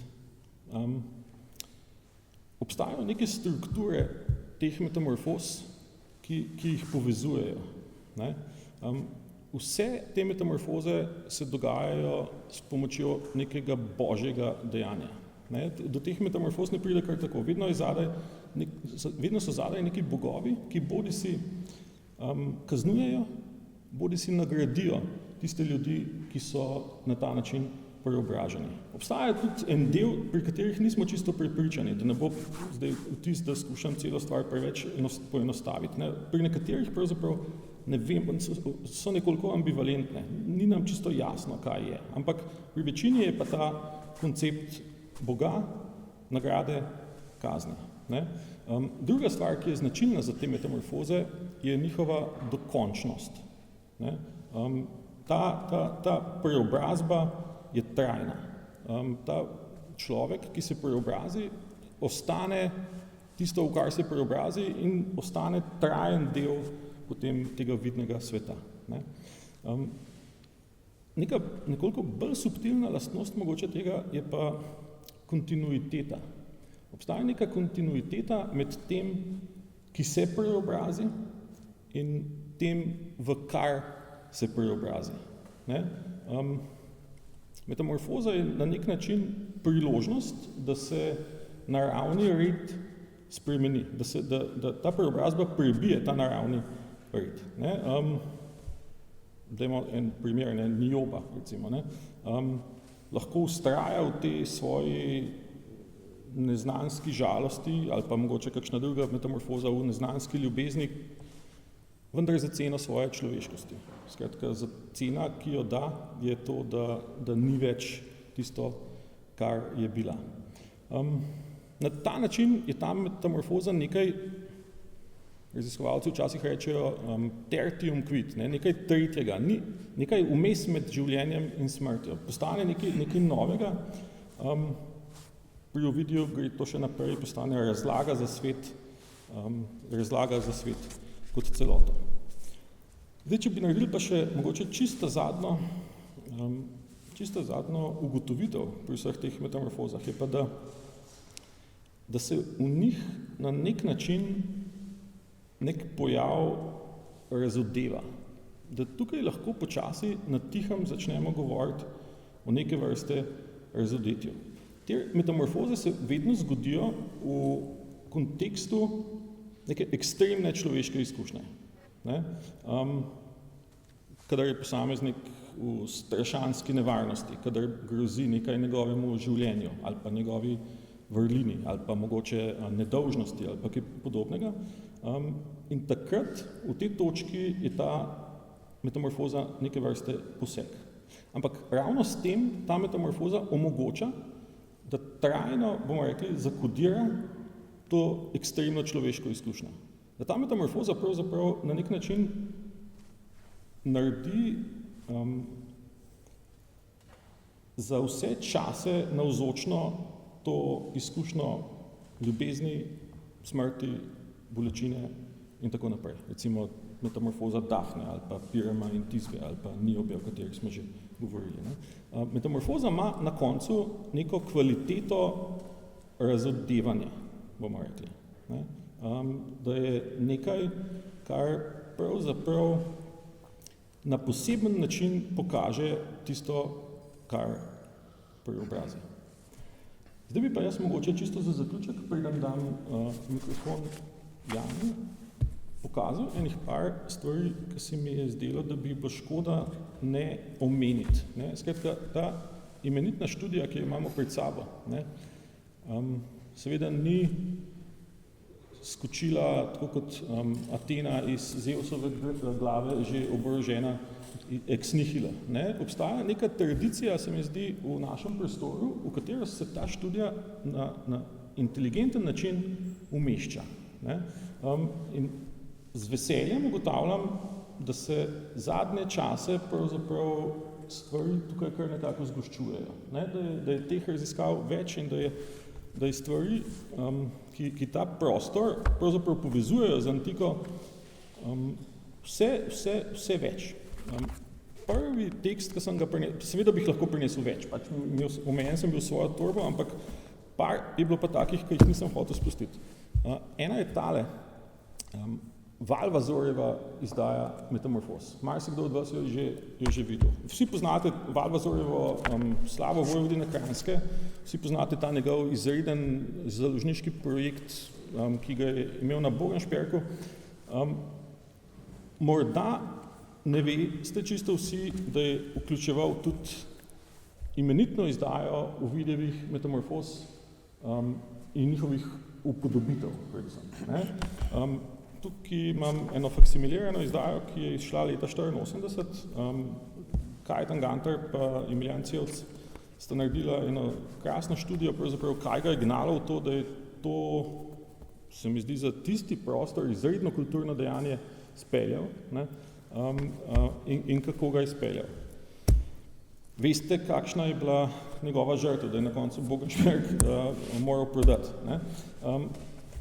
Obstajajo neke strukture teh metamorfoz, ki jih povezujejo. Vse te metamorfoze se dogajajo s pomočjo nekega božjega dejanja. Do teh metamorfoz ne pride kar tako. Vedno so zadaj neki bogovi, ki bodisi kaznujejo, bodisi nagradijo tiste ljudi, ki so na ta način preobraženi. Obstaja tudi en del, pri katerih nismo čisto prepričani, da ne bo zdaj vtis, da skušam celo stvar preveč poenostaviti. Pri nekaterih pravzaprav ne vem, so nekoliko ambivalentne, ni nam čisto jasno, kaj je. Ampak pri večini je pa ta koncept Boga, nagrade, kazni. Druga stvar, ki je značilna za te metamorfoze, je njihova dokončnost. Ta preobrazba je trajna. Ta človek, ki se preobrazi, ostane tisto, v kar se preobrazi in ostane trajen del potem tega vidnega sveta. Neka nekoliko bolj subtilna lastnost mogoče tega je pa kontinuiteta. Obstaja neka kontinuiteta med tem, ki se preobrazi in tem, v kar se preobrazi. Metamorfoza je na nek način priložnost, da se naravni red spremeni, da ta preobrazba prebije ta naravni red. Dajmo en primer, Nioba, recimo. Lahko vztraja v tej svoji neznanski žalosti ali pa mogoče kakšna druga metamorfoza v neznanski ljubezni, vendar za ceno svoje človeškosti. Skratka, za cena, ki jo da, je to, da ni več tisto, kar je bila. Na ta način je ta metamorfoza nekaj, raziskovalci včasih rečejo tertium quid, nekaj tretjega, nekaj vmes med življenjem in smrtjo. Postane nekaj novega, pri Ovidiju gre to še naprej, postane razlaga za svet kot celoto. Zdaj, če bi naredili pa še mogoče čisto zadnjo ugotovitev pri vseh teh metamorfozah, je pa, da se v njih na nek način nek pojav razodeva. Da tukaj lahko počasi na tihem začnemo govoriti o neke vrste razodetju. Te metamorfoze se vedno zgodijo v kontekstu neke ekstremne človeške izkušnje. Kadar je posameznik v strašanski nevarnosti, kadar grozi nekaj njegovemu življenju ali pa njegovi vrlini ali pa mogoče nedolžnosti ali pa kaj podobnega. In takrat v tej točki je ta metamorfoza neke vrste poseg. Ampak ravno s tem ta metamorfoza omogoča, da trajno, bomo rekli, zakodira to ekstremno človeško izkušnjo. Da ta metamorfoza pravzaprav na nek način naredi za vse čase navzočno to izkušnjo ljubezni, smrti, bolečine in tako naprej. Recimo metamorfoza Dafne ali pa Pirama in Tisbe ali pa Niobe, o katerih smo že govorili. Metamorfoza ima na koncu neko kvaliteto razodevanja, bomo rekli. Da je nekaj, kar pravzaprav na poseben način pokaže tisto, kar preobrazi. Zdaj bi pa jaz mogoče čisto za zaključek, preden dam mikrofon Jani, pokazal enih par stvari, ki se mi je zdelo, da bi bo škoda ne omeniti. Ne? Skratka, ta imenitna študija, ki jo imamo pred sabo, ne? Seveda ni skočila, tako kot Atena iz Zeusove glave, že oborožena ex nihilo. Ne? Obstaja neka tradicija, se mi zdi, v našem prostoru, v katero se ta študija na inteligenten način umešča. Ne? In z veseljem ugotavljam, da se zadnje čase pravzaprav stvari tukaj kar nekako zgoščujejo. Ne? Da je teh raziskav več in da je stvari, ki ta prostor pravzaprav povezujejo z antiko, vse več. Prvi tekst, ki sem ga prinesel, seveda bi jih lahko prinesel več, pač omejen sem bil svojo torbo, ampak par je bilo pa takih, ki jih nisem hotel spustiti. Ena je tale, Valvazorjeva izdaja Metamorfoz. Marsikdo od vas jo že videl. Vsi poznate Valvazorjevo slavo vojvodine Kranjske, vsi poznate ta njegov izreden založniški projekt, ki ga je imel na Bogenšperku. Morda ne veste čisto vsi, da je vključeval tudi imenitno izdajo Ovidijevih Metamorfoz in njihovih upodobitev, predvsem. Ne? Tukaj imam eno faksimilirano izdajo, ki je izšla leta 1984. Kajetan Gantar pa Emilijan Cevc sta naredila eno krasno študijo, pravzaprav kaj ga je gnalo v to, da je to, se mi zdi, za tisti prostor izredno kulturno dejanje speljal, ne? In kako ga je speljal. Veste, kakšna je bila njegova žrtev, da je na koncu Bogenšperk moral prodati. Ne?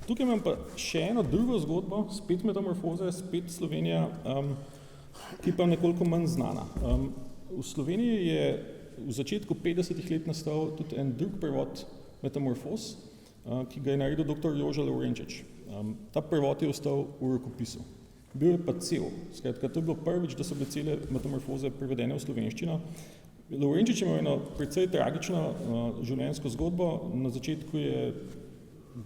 Tukaj imam pa še eno drugo zgodbo, spet Metamorfoze, spet Slovenija, ki pa nekoliko manj znana. V Sloveniji je v začetku 50-ih let nastal tudi en drug prevod Metamorfoz, ki ga je naredil dr. Joža Lovrenčič. Ta prevod je ostal v rokopisu. Bil je pa cel. Skratka, to je bilo prvič, da so bile cele Metamorfoze prevedene v slovenščino. Lovrenčič je imel eno precej tragično življenjsko zgodbo. Na začetku je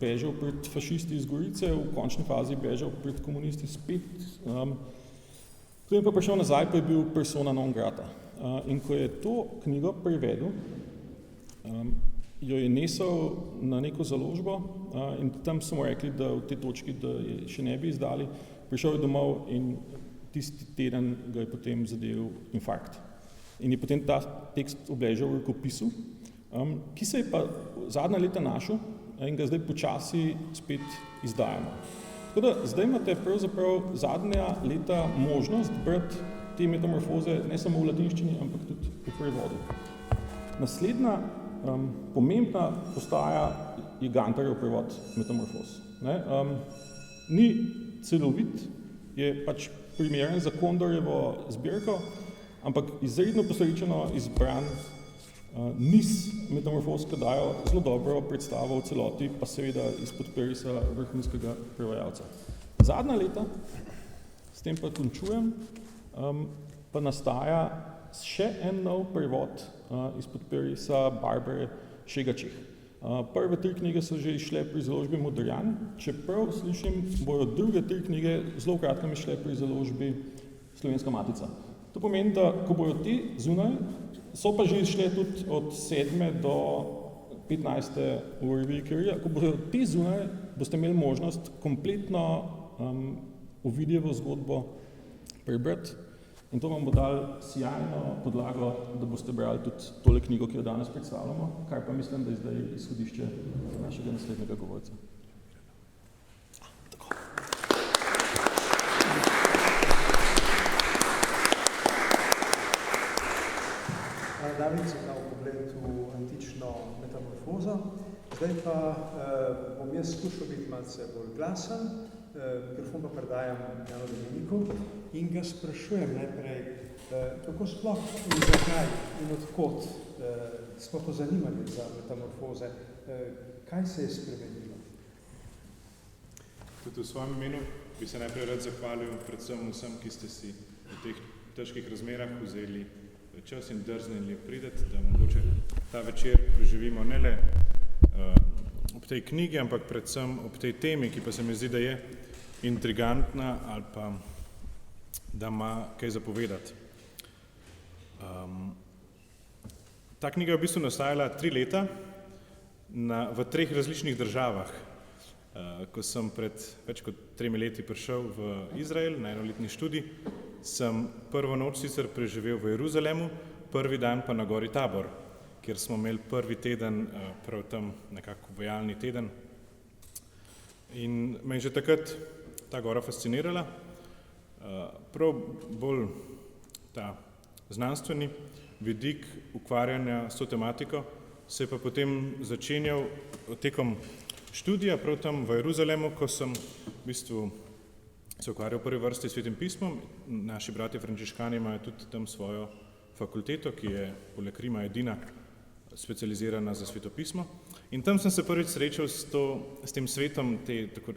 bežal pred fašisti iz Gorice, v končni fazi bežal pred komunisti spet. Ko je pa prišel nazaj, pa je bil persona non grata. In ko je to knjigo prevedel, jo je nesel na neko založbo in tam so mu rekli, da v tej točki, da je še ne bi izdali, prišel je domov in tisti teden ga je potem zadel infarkt. In je potem ta tekst obležal v rokopisu, ki se je pa zadnja leta našel in ga zdaj počasi spet izdajamo. Tako da zdaj imate pravzaprav zadnja leta možnost brati te Metamorfoze ne samo v latinščini, ampak tudi v prevodu. Naslednja pomembna postaja je Gantarjev prevod Metamorfoz. Ne? Ni celovit, je pač primeren za Kondorjevo zbirko, ampak izredno posrečeno izbran niz Metamorfoz, ki dajo zelo dobro predstavo v celoti, pa seveda izpod perisa vrhunskega prevajalca. Zadnja leta, s tem pa končujem, pa nastaja še en nov prevod izpod perisa Barbare Šegačih. Prve 3 knjige so že izšle pri založbi Modrjan, čeprav slišim, bojo druge 3 knjige zelo kratkem izšle pri založbi Slovenska matica. To pomeni, da ko bojo te zunaj, so pa že izšle tudi od 7. do 15. v reviji Curie. Ko bodo te zunaj, boste imeli možnost kompletno Ovidijevo zgodbo prebrati in to vam bo dal sjajno podlago, da boste brali tudi tole knjigo, ki jo danes predstavljamo, kar pa mislim, da je zdaj izhodišče našega naslednjega govorca. David si dal pogled v antično Metamorfozo. Zdaj pa bom jaz skušal biti malce bolj glasen, mikrofon pa predajam Janu Dominiku in ga sprašujem najprej, kako sploh in zakaj in odkot sploh to zanimanje za Metamorfoze, kaj se je spremenilo? Tudi v svojem imenu bi se najprej rad zahvalil predvsem vsem, ki ste si v teh težkih razmerah vzeli čas in drznili prideti, da mogoče ta večer preživimo ne le ob tej knjigi, ampak predvsem ob tej temi, ki pa se mi zdi, da je intrigantna ali pa da ima kaj zapovedati. Ta knjiga je v bistvu nastajala 3 leta v 3 različnih državah. Ko sem pred več kot 3 leti prišel v Izrael na enoletni študij, sem prvo noč sicer preživel v Jeruzalemu, prvi dan pa na gori Tabor, kjer smo imeli prvi teden, prav tam nekako vojalni teden. In me je že takrat ta gora fascinirala. Prav bolj ta znanstveni vidik ukvarjanja s to tematiko se je pa potem začenjal tekom študija, prav tam v Jeruzalemu, ko sem v bistvu se ukvarjal v prvi vrsti s Svetim pismom. Naši bratje frančiškani imajo tudi tam svojo fakulteto, ki je poleg Rima edina specializirana za Sveto pismo. In tam sem se prvič srečal s tem svetom te tako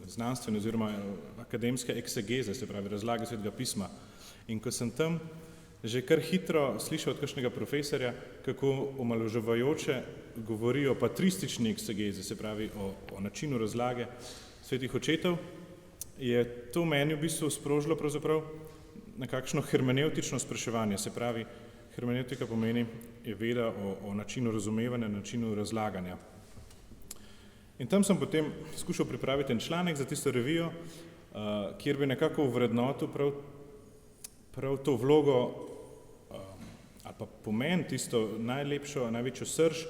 znanstvene oziroma akademske eksegeze, se pravi razlage Svetega pisma. In ko sem tam že kar hitro slišal od kakšnega profesorja, kako omalovažujoče govori o patristični eksegezi, se pravi o načinu razlage svetih očetov, je to meni v bistvu sprožilo pravzaprav nekakšno hermeneutično spraševanje, se pravi, hermeneutika pomeni je veda o načinu razumevanja, načinu razlaganja. In tam sem potem skušal pripraviti en članek za tisto revijo, kjer bi nekako vrednotil prav to vlogo ali pa pomen, tisto najlepšo, največjo srž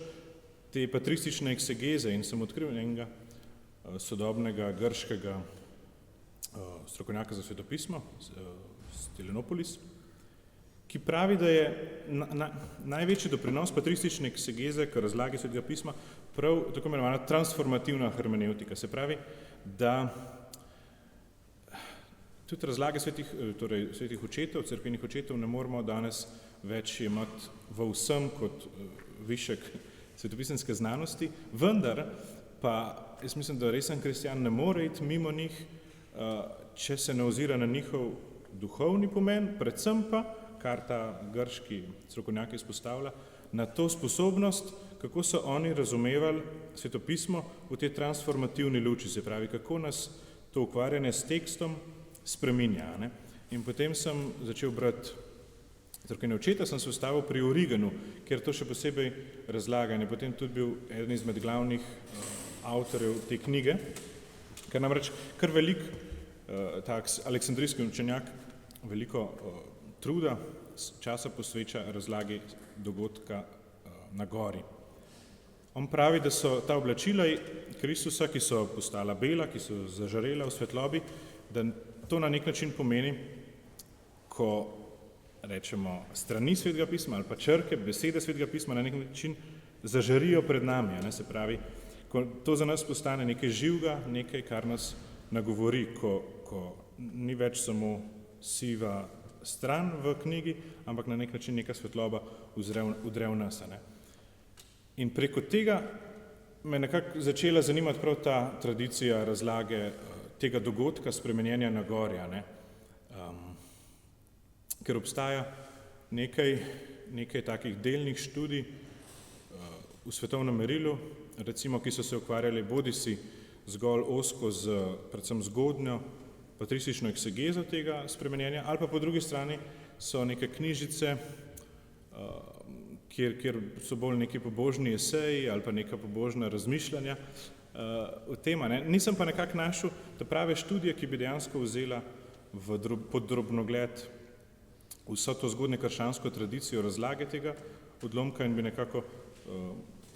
te patristične eksegeze in sem odkril enega sodobnega grškega strokovnjaka za Sveto pismo, Stilenopolis, ki pravi, da je največji doprinos patristične eksegeze k razlagi Svetega pisma prav tako imenovana transformativna hermeneutika. Se pravi, da tudi razlage svetih očetov, cerkvenih očetov ne moramo danes več imati v vsem kot višek svetopisemske znanosti, vendar pa jaz mislim, da resen kristjan ne more iti mimo njih, če se ne ozira na njihov duhovni pomen, predvsem pa, kar ta grški strokovnjak izpostavlja, na to sposobnost, kako so oni razumevali svetopismo v tej transformativni luči, se pravi, kako nas to ukvarjanje s tekstom spreminja. Ne? In potem sem začel brati cerkvene očete, sem se ustavil pri Origenu, kjer to še posebej razlaga in je potem tudi bil eden izmed glavnih avtorjev te knjige, ker namreč kar velik tak aleksandrijski učenjak veliko truda, časa posveča razlagi dogodka na gori. On pravi, da so ta oblačila Kristusa, ki so postala bela, ki so zažarela v svetlobi, da to na nek način pomeni, ko rečemo strani Svetega pisma ali pa črke, besede Svetega pisma na nek način zažarijo pred nami. Ne? Se pravi, ko to za nas postane nekaj živega, nekaj, kar nas nagovori, ko ni več samo siva stran v knjigi, ampak na nek način neka svetloba udre v nas. Ne? In preko tega me nekako začela zanimati prav ta tradicija razlage tega dogodka spremenjenja na gorja, ne? Ker obstaja nekaj takih delnih študij v svetovnem merilu, recimo, ki so se ukvarjali bodisi zgolj ozko predvsem zgodnjo patristično eksegezo tega spremenjenja, ali pa po drugi strani so neke knjižice, kjer so bolj neki pobožni eseji ali pa neka pobožna razmišljanja o tem. Nisem pa nekako našel te prave študije, ki bi dejansko vzela pod drobnogled vso to zgodnje krščansko tradicijo razlage tega odlomka in bi nekako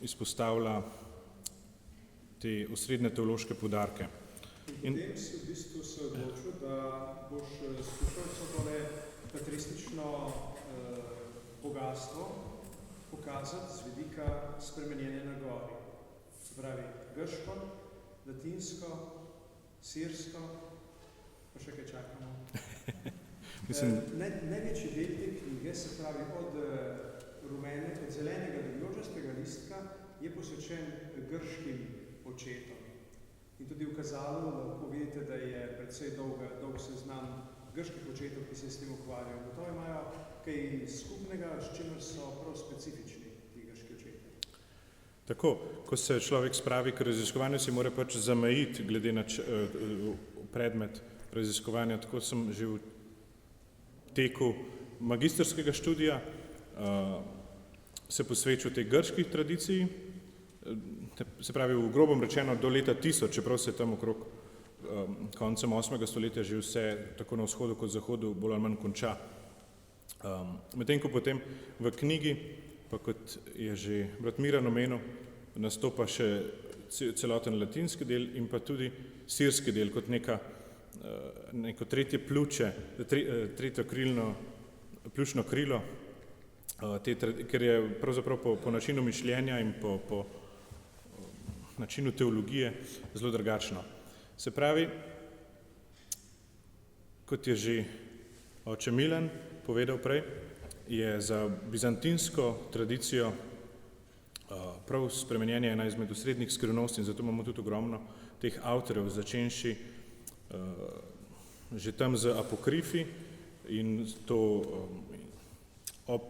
izpostavila te osrednje teološke poudarke. In potem si v bistvu se odločil, da boš skušal vso tole patristično bogatstvo pokazati z vidika spremenjenja na gori. Se pravi, grško, latinsko, sirsko, pa še kaj čakamo. Največji del te knjige, se pravi od zelenega do jožastega listka, je posvečen grškim očetom. In tudi v kazalu lahko vidite, da je precej dolg seznam grških očetov, ki se s tem ukvarjajo. Gotovo imajo kaj skupnega, s čimer so prav specifični ti grški očeti. Tako, ko se človek spravi k raziskovanju, si mora pač zamejiti glede na predmet raziskovanja. Tako sem že v teku magistrskega študija se posvečal tej grški tradiciji, se pravi v grobem rečeno do leta 1000, čeprav se tam okrog koncem 8. stoletja že vse tako na vzhodu kot zahodu bolj ali manj konča. Medtem ko potem v knjigi, pa kot je že brat Miran omenil, nastopa še celoten latinski del in pa tudi sirski del kot neko tretje pljuče, tretje pljučno krilo, ker je pravzaprav po načinu mišljenja in po načinu teologije zelo drugačno. Se pravi, kot je že oče Milan povedal prej, je za bizantinsko tradicijo prav spremenjenje ena izmed osrednjih skrivnosti in zato imamo tudi ogromno teh avtorjev, začenši že tam z apokrifi in to ob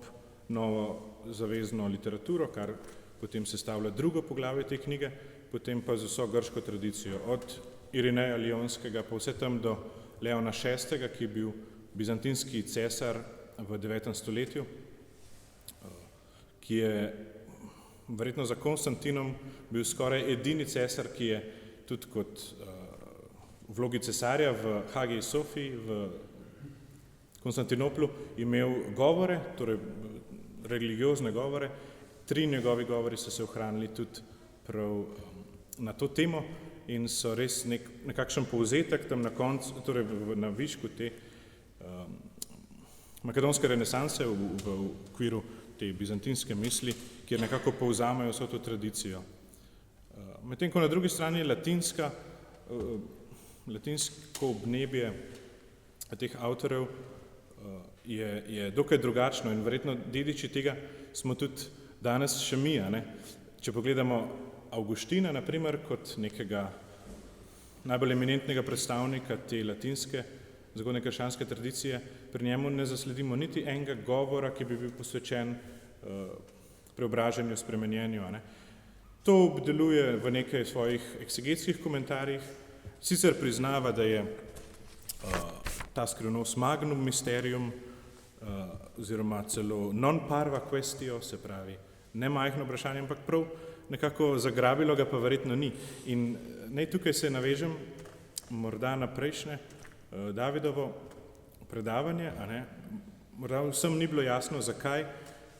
novo zavezno literaturo, kar potem sestavlja drugo poglavje te knjige, potem pa z vso grško tradicijo, od Irineja Lionskega pa vse tam do Leona VI, ki je bil bizantinski cesar v 9. stoletju, ki je verjetno za Konstantinom bil skoraj edini cesar, ki je tudi kot v vlogi cesarja v Hagiji Sofiji v Konstantinoplu imel govore, torej religiozne govore. 3 njegovi govori so se ohranili tudi prav na to temo in so res nekakšen povzetek tam na koncu, torej na višku te makedonske renesanse v okviru te bizantinske misli, kjer nekako povzamejo vso to tradicijo. Medtem ko na drugi strani latinsko obnebje teh avtorjev je dokaj drugačno in verjetno dediči tega smo tudi danes še mi. Če pogledamo Avguština, na primer, kot nekega najbolj eminentnega predstavnika te latinske zgodnje krščanske tradicije, pri njemu ne zasledimo niti enega govora, ki bi bil posvečen preobraženju, spremenjenju. To obdeluje v nekaj svojih eksegetskih komentarjih, sicer priznava, da je ta skrivnost magnum mysterium oziroma celo non parva questio, se pravi ne majhno vprašanje, ampak prav nekako zagrabilo ga pa verjetno ni. In naj tukaj se navežem morda na prejšnje Davidovo predavanje, morda vsem ni bilo jasno, zakaj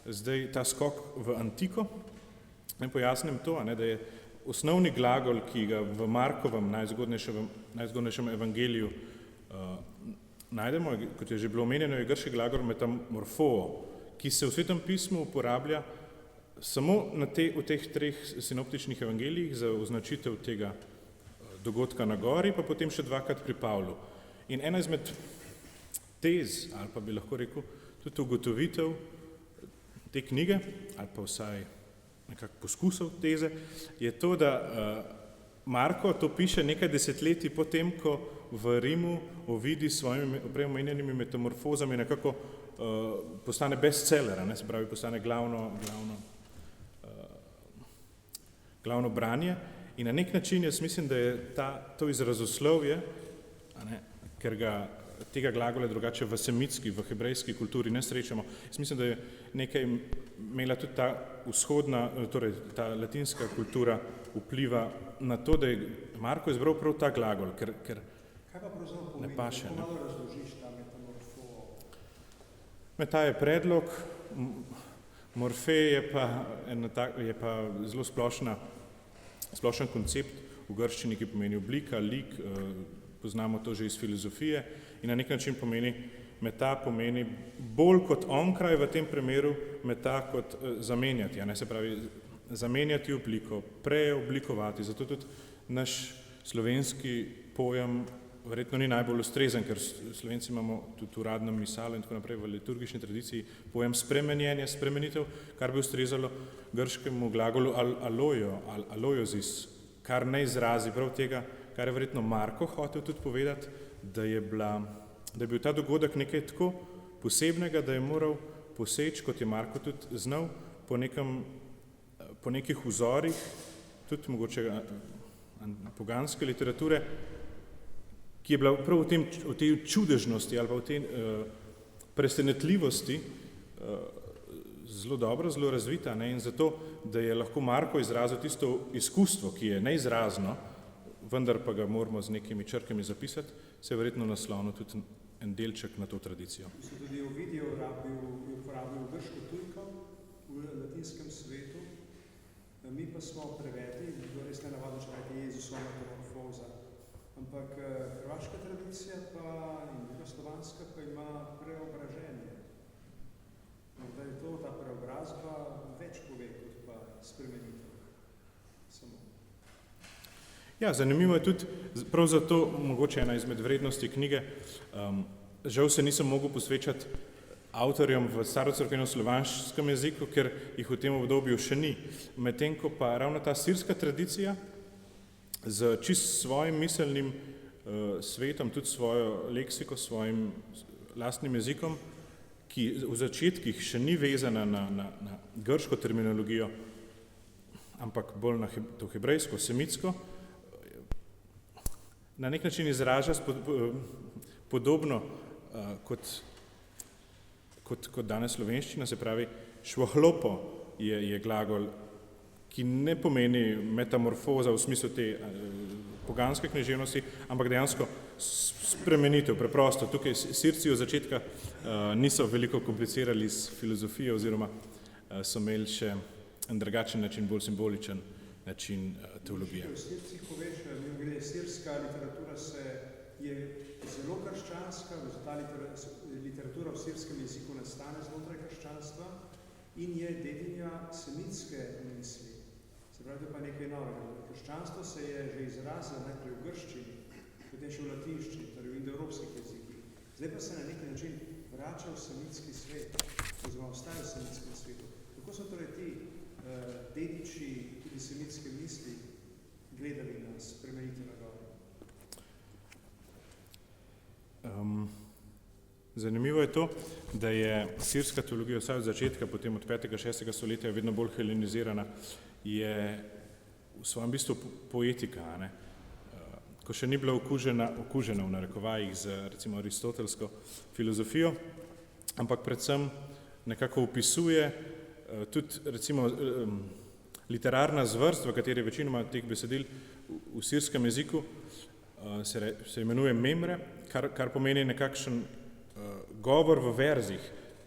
zdaj ta skok v antiko. Naj pojasnim to, da je osnovni glagol, ki ga v Markovem najzgodnejšem evangeliju najdemo, kot je že bilo omenjeno, je grški glagol metamorfoo, ki se v Svetem pismu uporablja samo v teh 3 sinoptičnih evangelijih za označitev tega dogodka na gori, pa potem še 2-krat pri Pavlu. In ena izmed tez, ali pa bi lahko rekel, tudi ugotovitev te knjige, ali pa vsaj nekako poskusov teze, je to, da Marko to piše nekaj desetletij potem, ko v Rimu Ovidij s svojimi prej omenjenimi metamorfozami nekako postane bestseller, se pravi postane glavno branje. In na nek način jaz mislim, da je to izrazoslovje, ker tega glagola drugače v semitski, v hebrejski kulturi ne srečamo. Jaz mislim, da je nekaj imela tudi ta vzhodna, torej ta latinska kultura vpliva na to, da je Marko izbral prav ta glagol, ker ne paše. Malo razložiš ta metamorfoo. Meta je predlog, morfej je pa zelo splošen koncept v grščini, ki pomeni oblika, lik, poznamo to že iz filozofije in na nek način pomeni, meta pomeni bolj kot onkraj, v tem primeru meta kot zamenjati, se pravi zamenjati obliko, preoblikovati, zato tudi naš slovenski pojem verjetno ni najbolj ustrezen, ker Slovenci imamo tudi v uradnem misalu in tako naprej v liturgični tradiciji pojem spremenjenje, spremenitev, kar bi ustrezalo grškemu glagolu alojozis, kar ne izrazi prav tega, kar je verjetno Marko hotel tudi povedati, da je bil ta dogodek nekaj tako posebnega, da je moral poseči, kot je Marko tudi znal, po po nekih vzorih, tudi mogoče poganske literature, ki je bila prav v tej čudežnosti ali pa v tej presenetljivosti zelo dobro, zelo razvita, ne? In zato, da je lahko Marko izrazil tisto izkustvo, ki je neizrazno, vendar pa ga moramo z nekimi črkami zapisati, se je verjetno naslonil tudi en delček na to tradicijo. Se tudi Ovidijo uporabil grško tujko v latinskem svetu, mi pa smo prevedli, bilo res nenavadno, če kajti Jezusova metamorfoza. Ampak hrvaška tradicija pa in jugoslovanska pa ima preobraženje. Da je to, ta preobrazba več pove, kot pa spremenitev. Samo. Ja, zanimivo je tudi, prav zato mogoče ena izmed vrednosti knjige, žal se nisem mogel posvečati avtorjem v starocrkveno-slovanskem jeziku, ker jih v tem obdobju še ni. Medtem ko pa ravno ta sirska tradicija z čist svojim miselnim svetom, tudi svojo leksiko, svojim lastnim jezikom, ki v začetkih še ni vezana na grško terminologijo, ampak bolj na to hebrejsko, semitsko, na nek način izraža podobno kot danes slovenščina, se pravi švohlopo je glagol, ki ne pomeni metamorfoza v smislu te poganske književnosti, ampak dejansko spremenitev, preprosto. Tukaj Sirci od začetka niso veliko komplicirali s filozofijo oziroma so imeli še en drugačen način, bolj simboličen način teologije. V Sircih poveš, glede sirska literatura je zelo krščanska, ta literatura v sirskem jeziku nastane znotraj krščanstva in je dedinja semitske misli. Se pravi, to je pa nekaj novega. Krščanstvo se je že izrazilo najprej v grščini, potem še v latinščini, torej v indoevropskih jezikih. Zdaj pa se na neki način vrača v semitski svet, oziroma ostaja v semitskem svetu. Kako so torej ti dediči tudi semitske misli gledali na spremenitev na gore? Zanimivo je to, da je sirska teologija vsaj od začetka, potem od 5. 6. stoletja vedno bolj helenizirana, je v svojem bistvu poetika, ne? Ko še ni bila okužena v narekovajih z recimo aristotelsko filozofijo, ampak predvsem nekako opisuje tudi recimo literarna zvrst, v kateri večinoma teh besedil v sirskem jeziku se imenuje memre, kar pomeni nekakšen govor v verzih.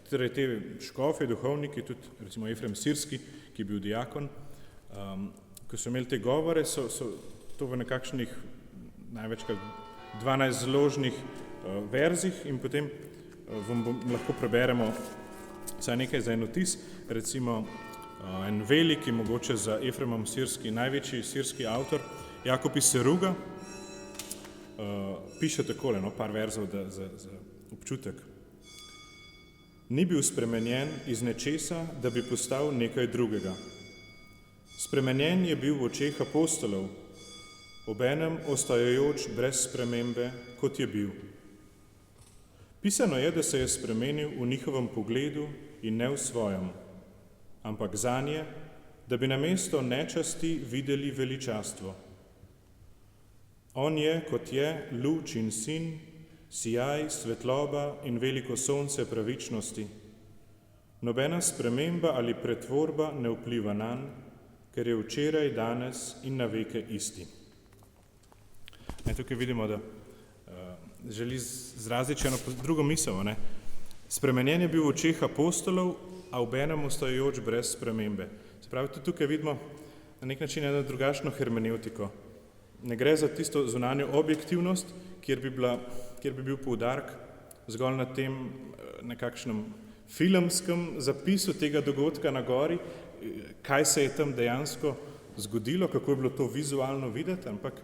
Torej te škofje, duhovniki, tudi recimo Efrem Sirski, ki je bil diakon, ko so imeli te govore, so to v nekakšnih največkrat 12 zložnih verzih in potem lahko preberemo vsaj nekaj za en vtis, recimo en veliki, mogoče za Efremom Sirski, največji sirski avtor, Jakob iz Seruga, piše takole, par verzov za občutek. Ni bil spremenjen iz nečesa, da bi postal nekaj drugega. Spremenjen je bil v očeh apostolov, obenem ostajajoč brez spremembe, kot je bil. Pisano je, da se je spremenil v njihovem pogledu in ne v svojem, ampak zanje, da bi namesto nečasti videli veličastvo. On je, kot je, luč in sin, sijaj, svetloba in veliko sonce pravičnosti. Nobena sprememba ali pretvorba ne vpliva nanj, ker je včeraj, danes in na veke isti. Tukaj vidimo, da želi izraziti eno drugo misel. Ne? Spremenjen je bil v očeh apostolov, a obenem ostajajoč brez spremembe. Se pravi, tudi tukaj vidimo na nek način eno drugačno hermeneutiko. Ne gre za tisto zunanjo objektivnost, kjer bi bil poudarek zgolj na tem nekakšnem filmskem zapisu tega dogodka na gori, kaj se je tam dejansko zgodilo, kako je bilo to vizualno videti, ampak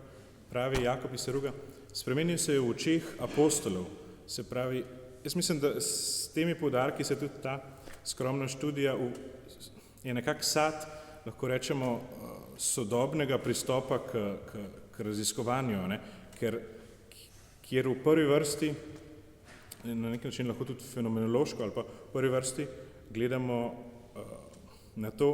pravi Jakob iz Seruga, spremenil se je v očeh apostolov. Se pravi, jaz mislim, da s temi poudarki se tudi ta skromna študija je nekak sad, lahko rečemo, sodobnega pristopa k raziskovanju, ne? Kjer v prvi vrsti, na nek način lahko tudi fenomenološko ali pa v prvi vrsti, gledamo na to,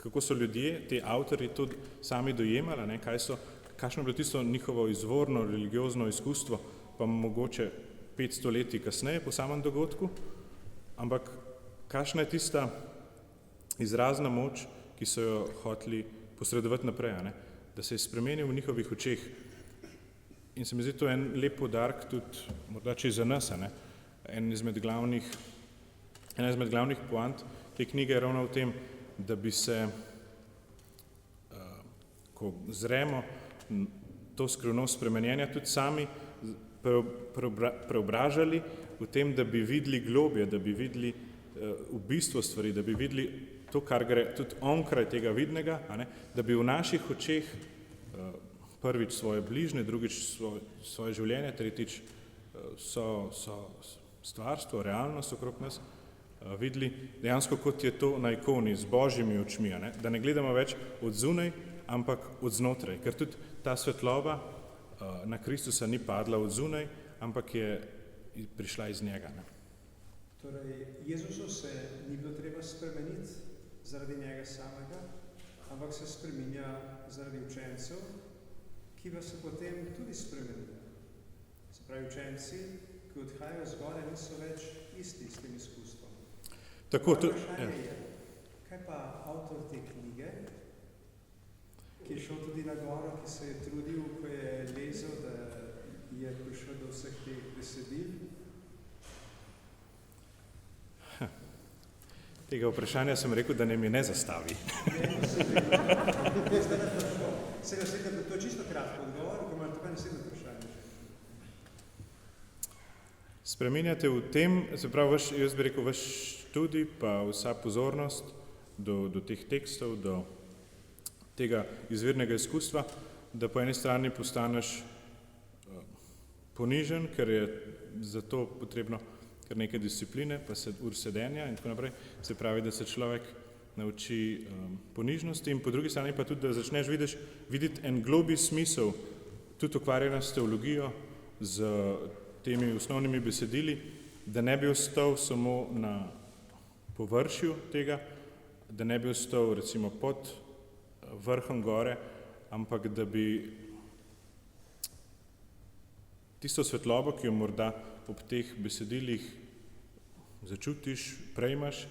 kako so ljudje, ti avtorji to sami dojemali, ne, kakšno je bilo tisto njihovo izvorno religiozno izkustvo, pa mogoče 500 leti kasneje po samem dogodku, ampak kakšna je tista izrazna moč, ki so jo hoteli posredovati naprej, ne, da se je spremenil v njihovih očeh. In se mi zdi to en lep poudarek tudi, morda če za nas, ne, ena izmed glavnih poant te knjige je ravno v tem, da bi se, ko zremo to skrivnost spremenjenja, tudi sami preobražali v tem, da bi videli globje, da bi videli v bistvu stvari, da bi videli to, kar gre tudi onkraj tega vidnega, a ne, da bi v naših očeh prvič svoje bližnje, drugič svoje življenje, tretjič so stvarstvo, realnost okrog nas, videli dejansko, kot je to na ikoni, z božjimi očmi, a ne? Da ne gledamo več od zunaj, ampak od znotraj, ker tudi ta svetloba na Kristusa ni padla od zunaj, ampak je prišla iz njega. Ne? Torej, Jezusu se ni bilo treba spremeniti zaradi njega samega, ampak se spreminja zaradi učencev, ki pa se potem tudi spremenijo. Se pravi, učenci, ki odhajajo zgore, niso več isti s tem izkustvom. Tako, vprašanje je, kaj pa avtor te knjige, ki je šel tudi na goro, ki se je trudil, ko je lezel, da je prišel do vseh teh besedil? Tega vprašanja sem rekel, da ne mi ne zastavi. Se naslednje, to je čisto kratko odgovor, ko imate pa naslednje vprašanje. Spreminjate v tem, se pravi, jaz bi rekel, vaš študij, pa vsa pozornost do teh tekstov, do tega izvirnega izkustva, da po eni strani postaneš ponižen, ker je za to potrebno kar nekaj discipline, pa ur sedenja in tako naprej. Se pravi, da se človek nauči ponižnosti in po drugi strani pa tudi, da začneš videti en globi smisel, tudi ukvarjena s teologijo, z temi osnovnimi besedili, da ne bi ostal samo na površju tega, da ne bi ostal recimo pod vrhom gore, ampak da bi tisto svetlobo, ki jo morda ob teh besedilih začutiš, prejmaš,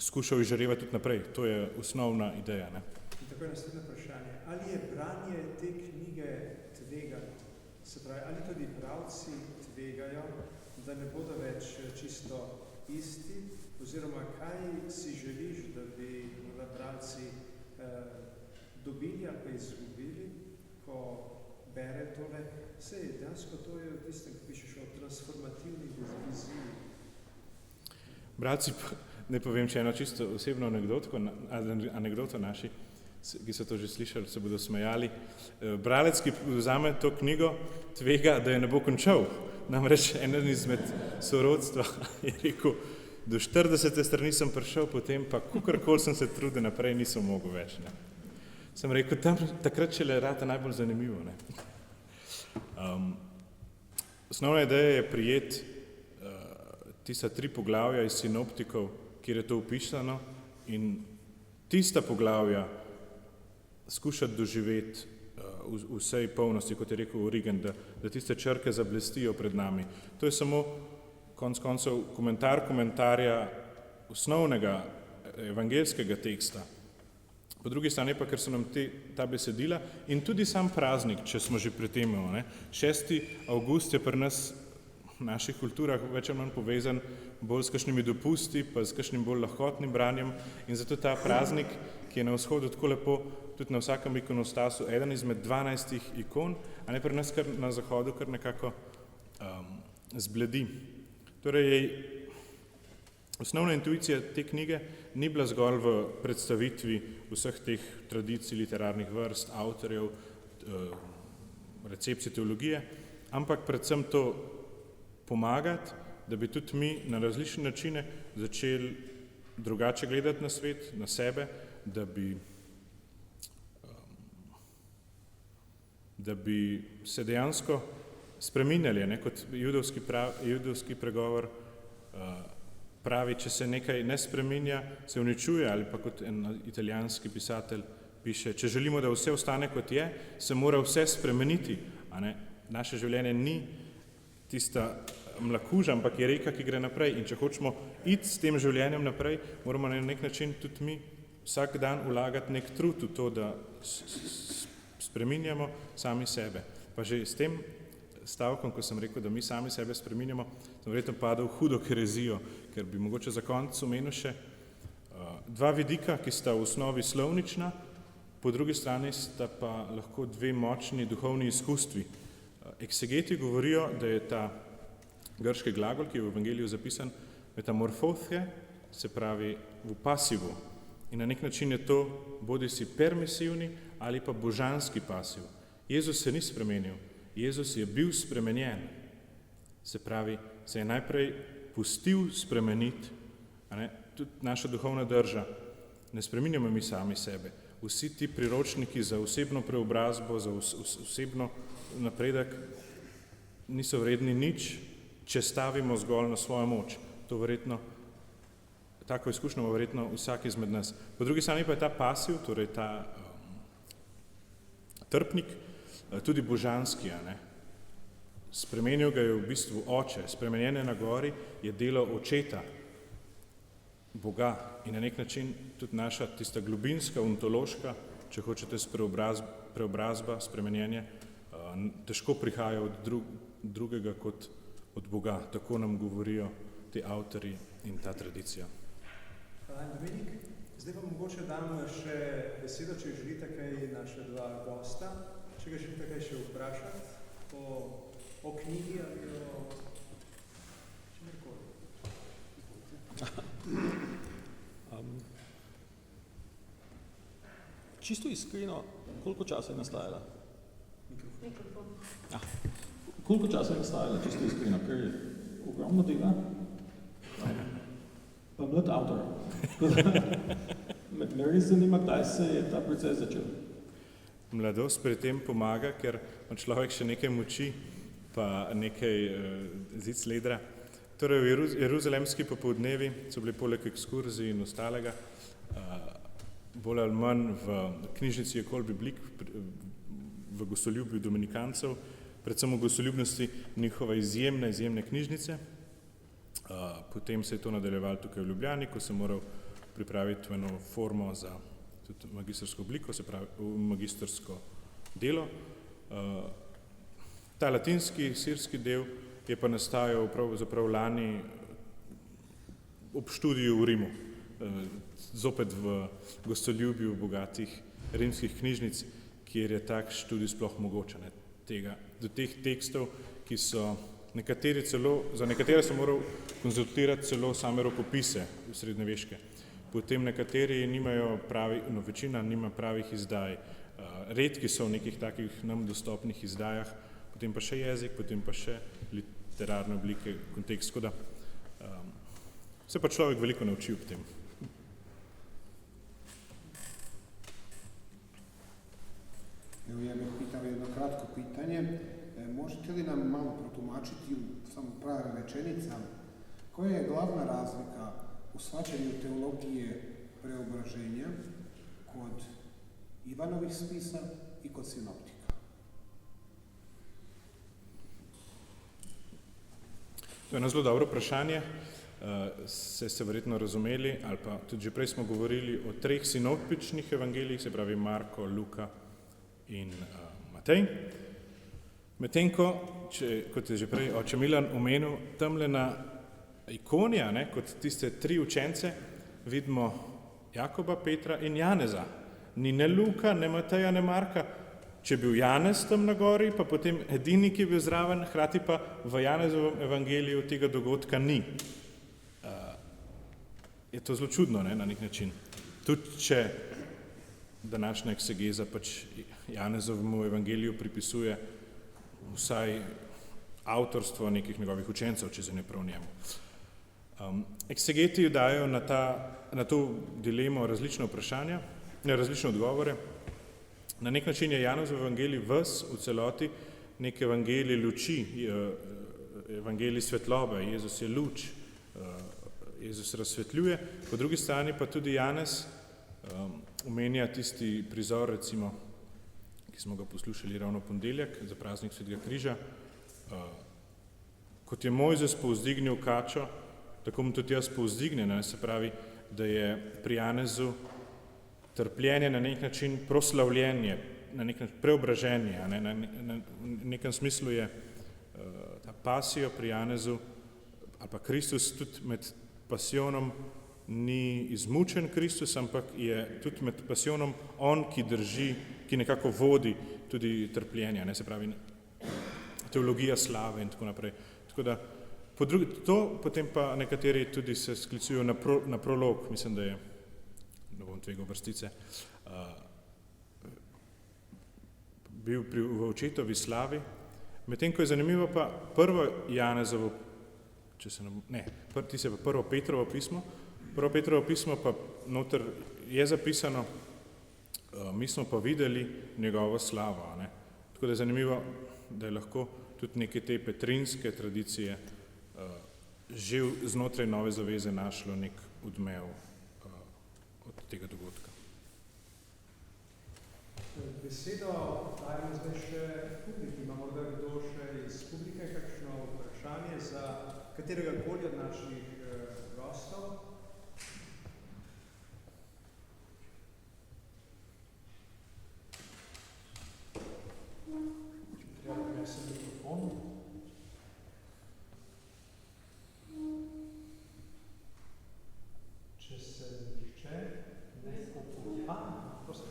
skušal izžarevati tudi naprej. To je osnovna ideja. Ne? In tako je naslednje vprašanje. Ali je branje te knjige tvegano? Se pravi, ali tudi bralci tvegajo, da ne bodo več čisto isti, oziroma kaj si želiš, da bi morda bralci dobili ali pa izgubili, ko bere tole? Sej, dejansko to je v tistem, ki pišeš o transformativni viziji. Bralci, ne povem, če eno čisto osebno anekdoto naši, ki so to že slišali, se bodo smejali. Bralec, ki vzame to knjigo, tvega, da je ne bo končal. Namreč eden izmed sorodstva je rekel, do 40. strani sem prišel, potem pa kakorkoli sem se trudil naprej, nisem mogel več. Ne. Sem rekel, takrat šele rata najbolj zanimivo. Ne. Osnovna ideja je prijeti tista 3 poglavja iz sinoptikov, kjer je to opisano, in tista poglavja skušati doživeti v vsej polnosti, kot je rekel Origen, da tiste črke zablestijo pred nami. To je samo konec koncev komentarja osnovnega evangeljskega teksta. Po drugi strani pa, ker so nam ta besedila in tudi sam praznik, če smo že pri tem, 6. avgust je pri nas v naših kulturah več ali manj povezan bolj s kakšnimi dopusti, pa s kakšnim bolj lahkotnim branjem, in zato ta praznik, ki je na vzhodu tako lepo, tudi na vsakem ikonostasu, eden izmed 12 ikon, a ne pri nas kar na zahodu kar nekako zbledi. Torej, osnovna intuicija te knjige ni bila zgolj v predstavitvi vseh teh tradicij, literarnih vrst, avtorjev, recepcij teologije, ampak predvsem to pomagati, da bi tudi mi na različne načine začeli drugače gledati na svet, na sebe, da bi se dejansko spreminjali, ne, kot judovski pregovor, pravi, če se nekaj ne spreminja, se uničuje, ali pa kot en italijanski pisatelj piše, če želimo, da vse ostane kot je, se mora vse spremeniti. A ne? Naše življenje ni tista mlakuža, ampak je reka, ki gre naprej. In če hočemo iti s tem življenjem naprej, moramo na nek način tudi mi vsak dan vlagati nek trud v to, da spreminjamo sami sebe. Pa že s tem stavkom, ko sem rekel, da mi sami sebe spreminjamo, sem verjetno padel v hudo herezijo, ker bi mogoče za konec omenil še dva vidika, ki sta v osnovi slovnična, po drugi strani sta pa lahko dve močni duhovni izkustvi. Eksegeti govorijo, da je ta grški glagol, ki je v evangeliju zapisan, metamorfothe, se pravi v pasivu. In na nek način je to bodisi permisivni ali pa božanski pasiv. Jezus se ni spremenil, Jezus je bil spremenjen. Se pravi, se je najprej pustil spremeniti, a ne? Tudi naša duhovna drža. Ne spreminjamo mi sami sebe. Vsi ti priročniki za osebno preobrazbo, za osebno napredek niso vredni nič, če stavimo zgolj na svojo moč. To verjetno, tako izkušnjo ima verjetno vsak izmed nas. Po drugi strani pa je ta pasiv, torej ta trpnik, tudi božanski. A ne? Spremenil ga je v bistvu oče, spremenjene na gori je delo očeta, Boga, in na nek način tudi naša tista globinska, ontološka, če hočete preobrazba, spremenjenje, težko prihaja od drugega kot od Boga. Tako nam govorijo ti avtorji in ta tradicija. Hvala, Dominik. Zdaj pa mogoče dam še besedo, če želite kaj naša dva gosta, če ga želite kaj še vprašati o knjigi ali o čemkoli. Čisto iskreno, koliko časa je nastajala? Koliko časa je nastajala, čisto iskreno, ker je ogromno dela, pa mlad avtor. Me res zanima, kdaj se je ta proces začel. Mladost pri tem pomaga, ker človek še nekaj moči, pa nekaj zic ledra. Torej v jeruzalemski popoldnevi so bili poleg ekskurzij in ostalega bolj ali manj v knjižnici École Biblique, v gostoljubju dominikancev, predvsem v gostoljubnosti njihove izjemne knjižnice. Potem se je to nadaljevalo tukaj v Ljubljani, ko sem moral pripraviti eno formo za tudi magistrsko obliko, se pravi magistrsko delo. Ta latinski, sirski del je pa nastajal pravzaprav lani ob študiju v Rimu, zopet v gostoljubju bogatih rimskih knjižnic, kjer je tak študij sploh mogoče. Do teh tekstov, ki so za nekatere sem moral konzultirati celo same rokopise srednjeveške. Potem nekateri nimajo večina nima pravih izdaj. Redki so v nekih takih nam dostopnih izdajah, potem pa še jezik, potem pa še literarne oblike, kontekst, tako da se pa človek veliko nauči ob tem. Evo, ja bih pitao jedno kratko pitanje. Možete li nam malo protumačiti samo prava rečenica, koja je glavna razlika u shvaćanju teologije preobraženja kod Ivanovih spisa i kod sinoptika? To je eno zelo dobro vprašanje. Se verjetno razumeli, ali pa tudi že prej smo govorili o treh sinoptičnih evangelijih, se pravi Marko, Luka in Matej. Medtem ko, kot je že prej oče Milan omenil, tamle na ikoni, kot tiste tri učence, vidimo Jakoba, Petra in Janeza. Ni ne Luka, ne Mateja, ne Marka. Če je bil Janez tam na gori, pa potem edini, ki je bil zraven, hkrati pa v Janezovem evangeliju tega dogodka ni. Je to zelo čudno, na nek način. Tudi če današnja eksegeza pač Janezovemu evangeliju pripisuje vsaj avtorstvo nekih njegovih učencev, če se ne prav njemu. Eksegeti dajo na to dilemo različne vprašanja, različne odgovore. Na nek način je Janezov evangelij ves v celoti nek evangelij luči, evangelij svetlobe, Jezus je luč, Jezus razsvetljuje, po drugi strani pa tudi Janez omenja tisti prizor, recimo, ki smo ga poslušali ravno v ponedeljek za praznik Svetega križa. Kot je Mojzes povzdignil kačo, tako mu tudi jaz povzdignem, se pravi, da je pri Janezu trpljenje na nek način proslavljenje, na nek način preobraženje, na nekem smislu je ta pasijo pri Janezu, ali pa Kristus tudi med pasijonom ni izmučen Kristus, ampak je tudi med pasijonom on, ki drži, ki nekako vodi tudi trpljenja, se pravi teologija slave in tako naprej. Tako da, to potem pa nekateri tudi se sklicujo na prolog, mislim, da je, ne bom tvegal vrstice, bil v očetovi slavi, medtem ko je zanimivo pa prvo Janezovo, ti se pa prvo Petrovo pismo pa noter je zapisano, mi smo pa videli njegovo slavo, Tako da je zanimivo, da je lahko tudi neke te petrinske tradicije že znotraj Nove zaveze našlo nek odmev od tega dogodka. Besedo dajem zdaj še publiki. Ima morda kdo še iz publike kakšno vprašanje za katerega koli od naših gostov? Če se nihče ne spopuja. Prosim.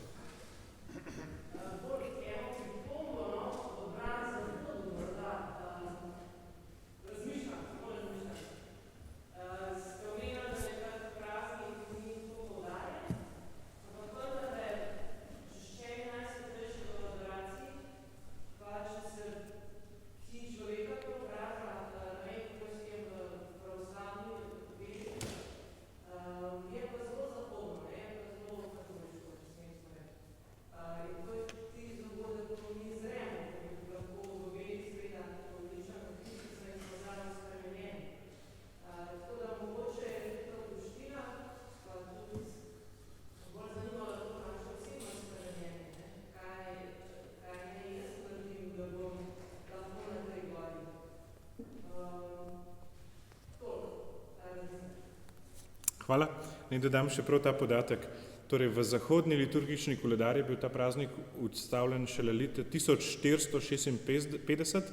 Hvala. Naj dodam še prav ta podatek. Torej, v zahodni liturgični koledar je bil ta praznik ustavljen šele leta 1456,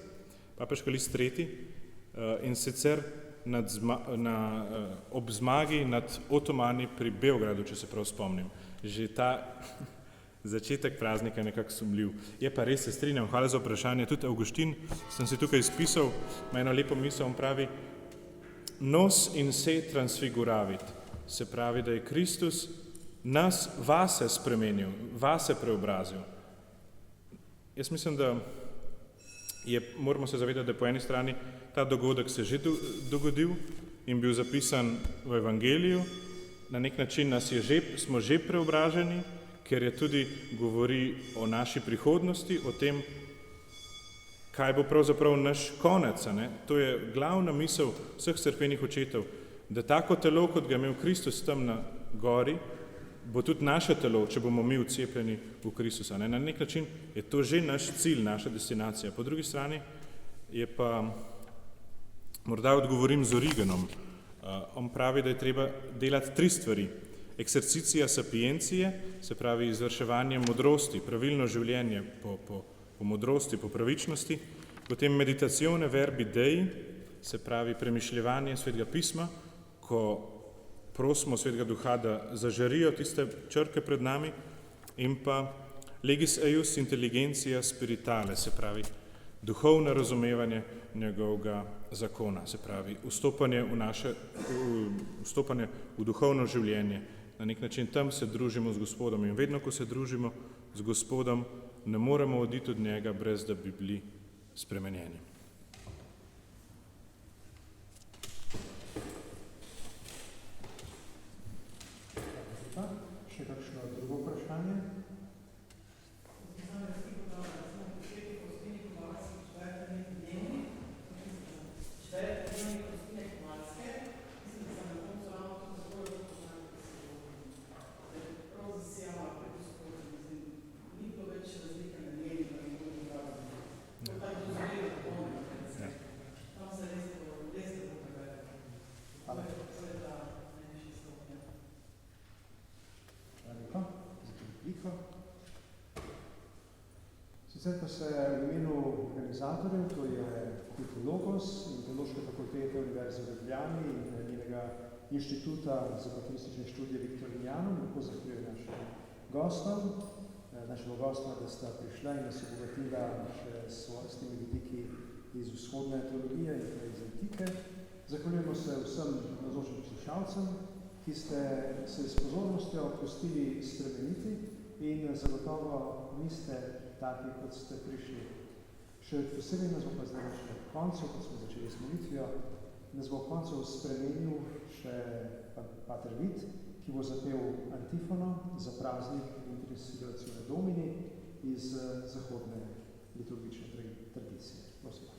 papež Kalist III, in sicer ob zmagi nad Otomani pri Beogradu, če se prav spomnim. Že ta začetek praznika je nekako sumljiv. Je pa res, se strinjam, hvala za vprašanje. Tudi Avguštin, sem si tukaj izpisal, ima eno lepo misel, on pravi, nos in se transfiguravit, se pravi, da je Kristus nas vase spremenil, vase preobrazil. Jaz mislim, da moramo se zavedati, da po eni strani ta dogodek se že dogodil in bil zapisan v Evangeliju, na nek način smo že preobraženi, ker je tudi govori o naši prihodnosti, o tem, kaj bo pravzaprav naš konec. To je glavna misel vseh cerkvenih očetov, da tako telo, kot ga je imel Kristus tam na gori, bo tudi naše telo, če bomo mi vcepljeni v Kristusa. Na nek način je to že naš cilj, naša destinacija. Po drugi strani je pa, morda odgovorim z Origenom, on pravi, da je treba delati 3 stvari. Exercitia sapiencije, se pravi izvrševanje modrosti, pravilno življenje po modrosti, po pravičnosti, potem meditazione verbi Dei, se pravi premišljevanje Svetega pisma, ko prosimo Svetega Duha, da zažarijo tiste črke pred nami, in pa legis eius intelligentia spiritale, se pravi duhovno razumevanje njegovega zakona, se pravi vstopanje v duhovno življenje. Na nek način tam se družimo z Gospodom in vedno, ko se družimo z Gospodom, ne moremo oditi od njega, brez da bi bili spremenjeni. Še kakšno drugo vprašanje? Sicer pa se v imenu organizatorjev, to je Logos in Teološke fakultete Univerze v Ljubljani in njenega inštituta za patristične študije Viktorinijanum, lepo zahvaljujem našim gostom, našega gosta, da sta prišla in nas obogatila še s temi vidiki iz vzhodne teologije in pa iz antike. Zahvaljujemo se vsem navzočim poslušalcem, ki ste se s pozornostjo pustili spremeniti in zagotovo niste taki, kot ste prišli. Še posebej nas bo pa zdaj še v koncu, kot smo začeli s molitvijo, nas bo v koncu spremenil še Pater Vid, ki bo zapel antifono za praznik Intrinsigrazione Domini iz zahodne liturgične tradicije. Prosim.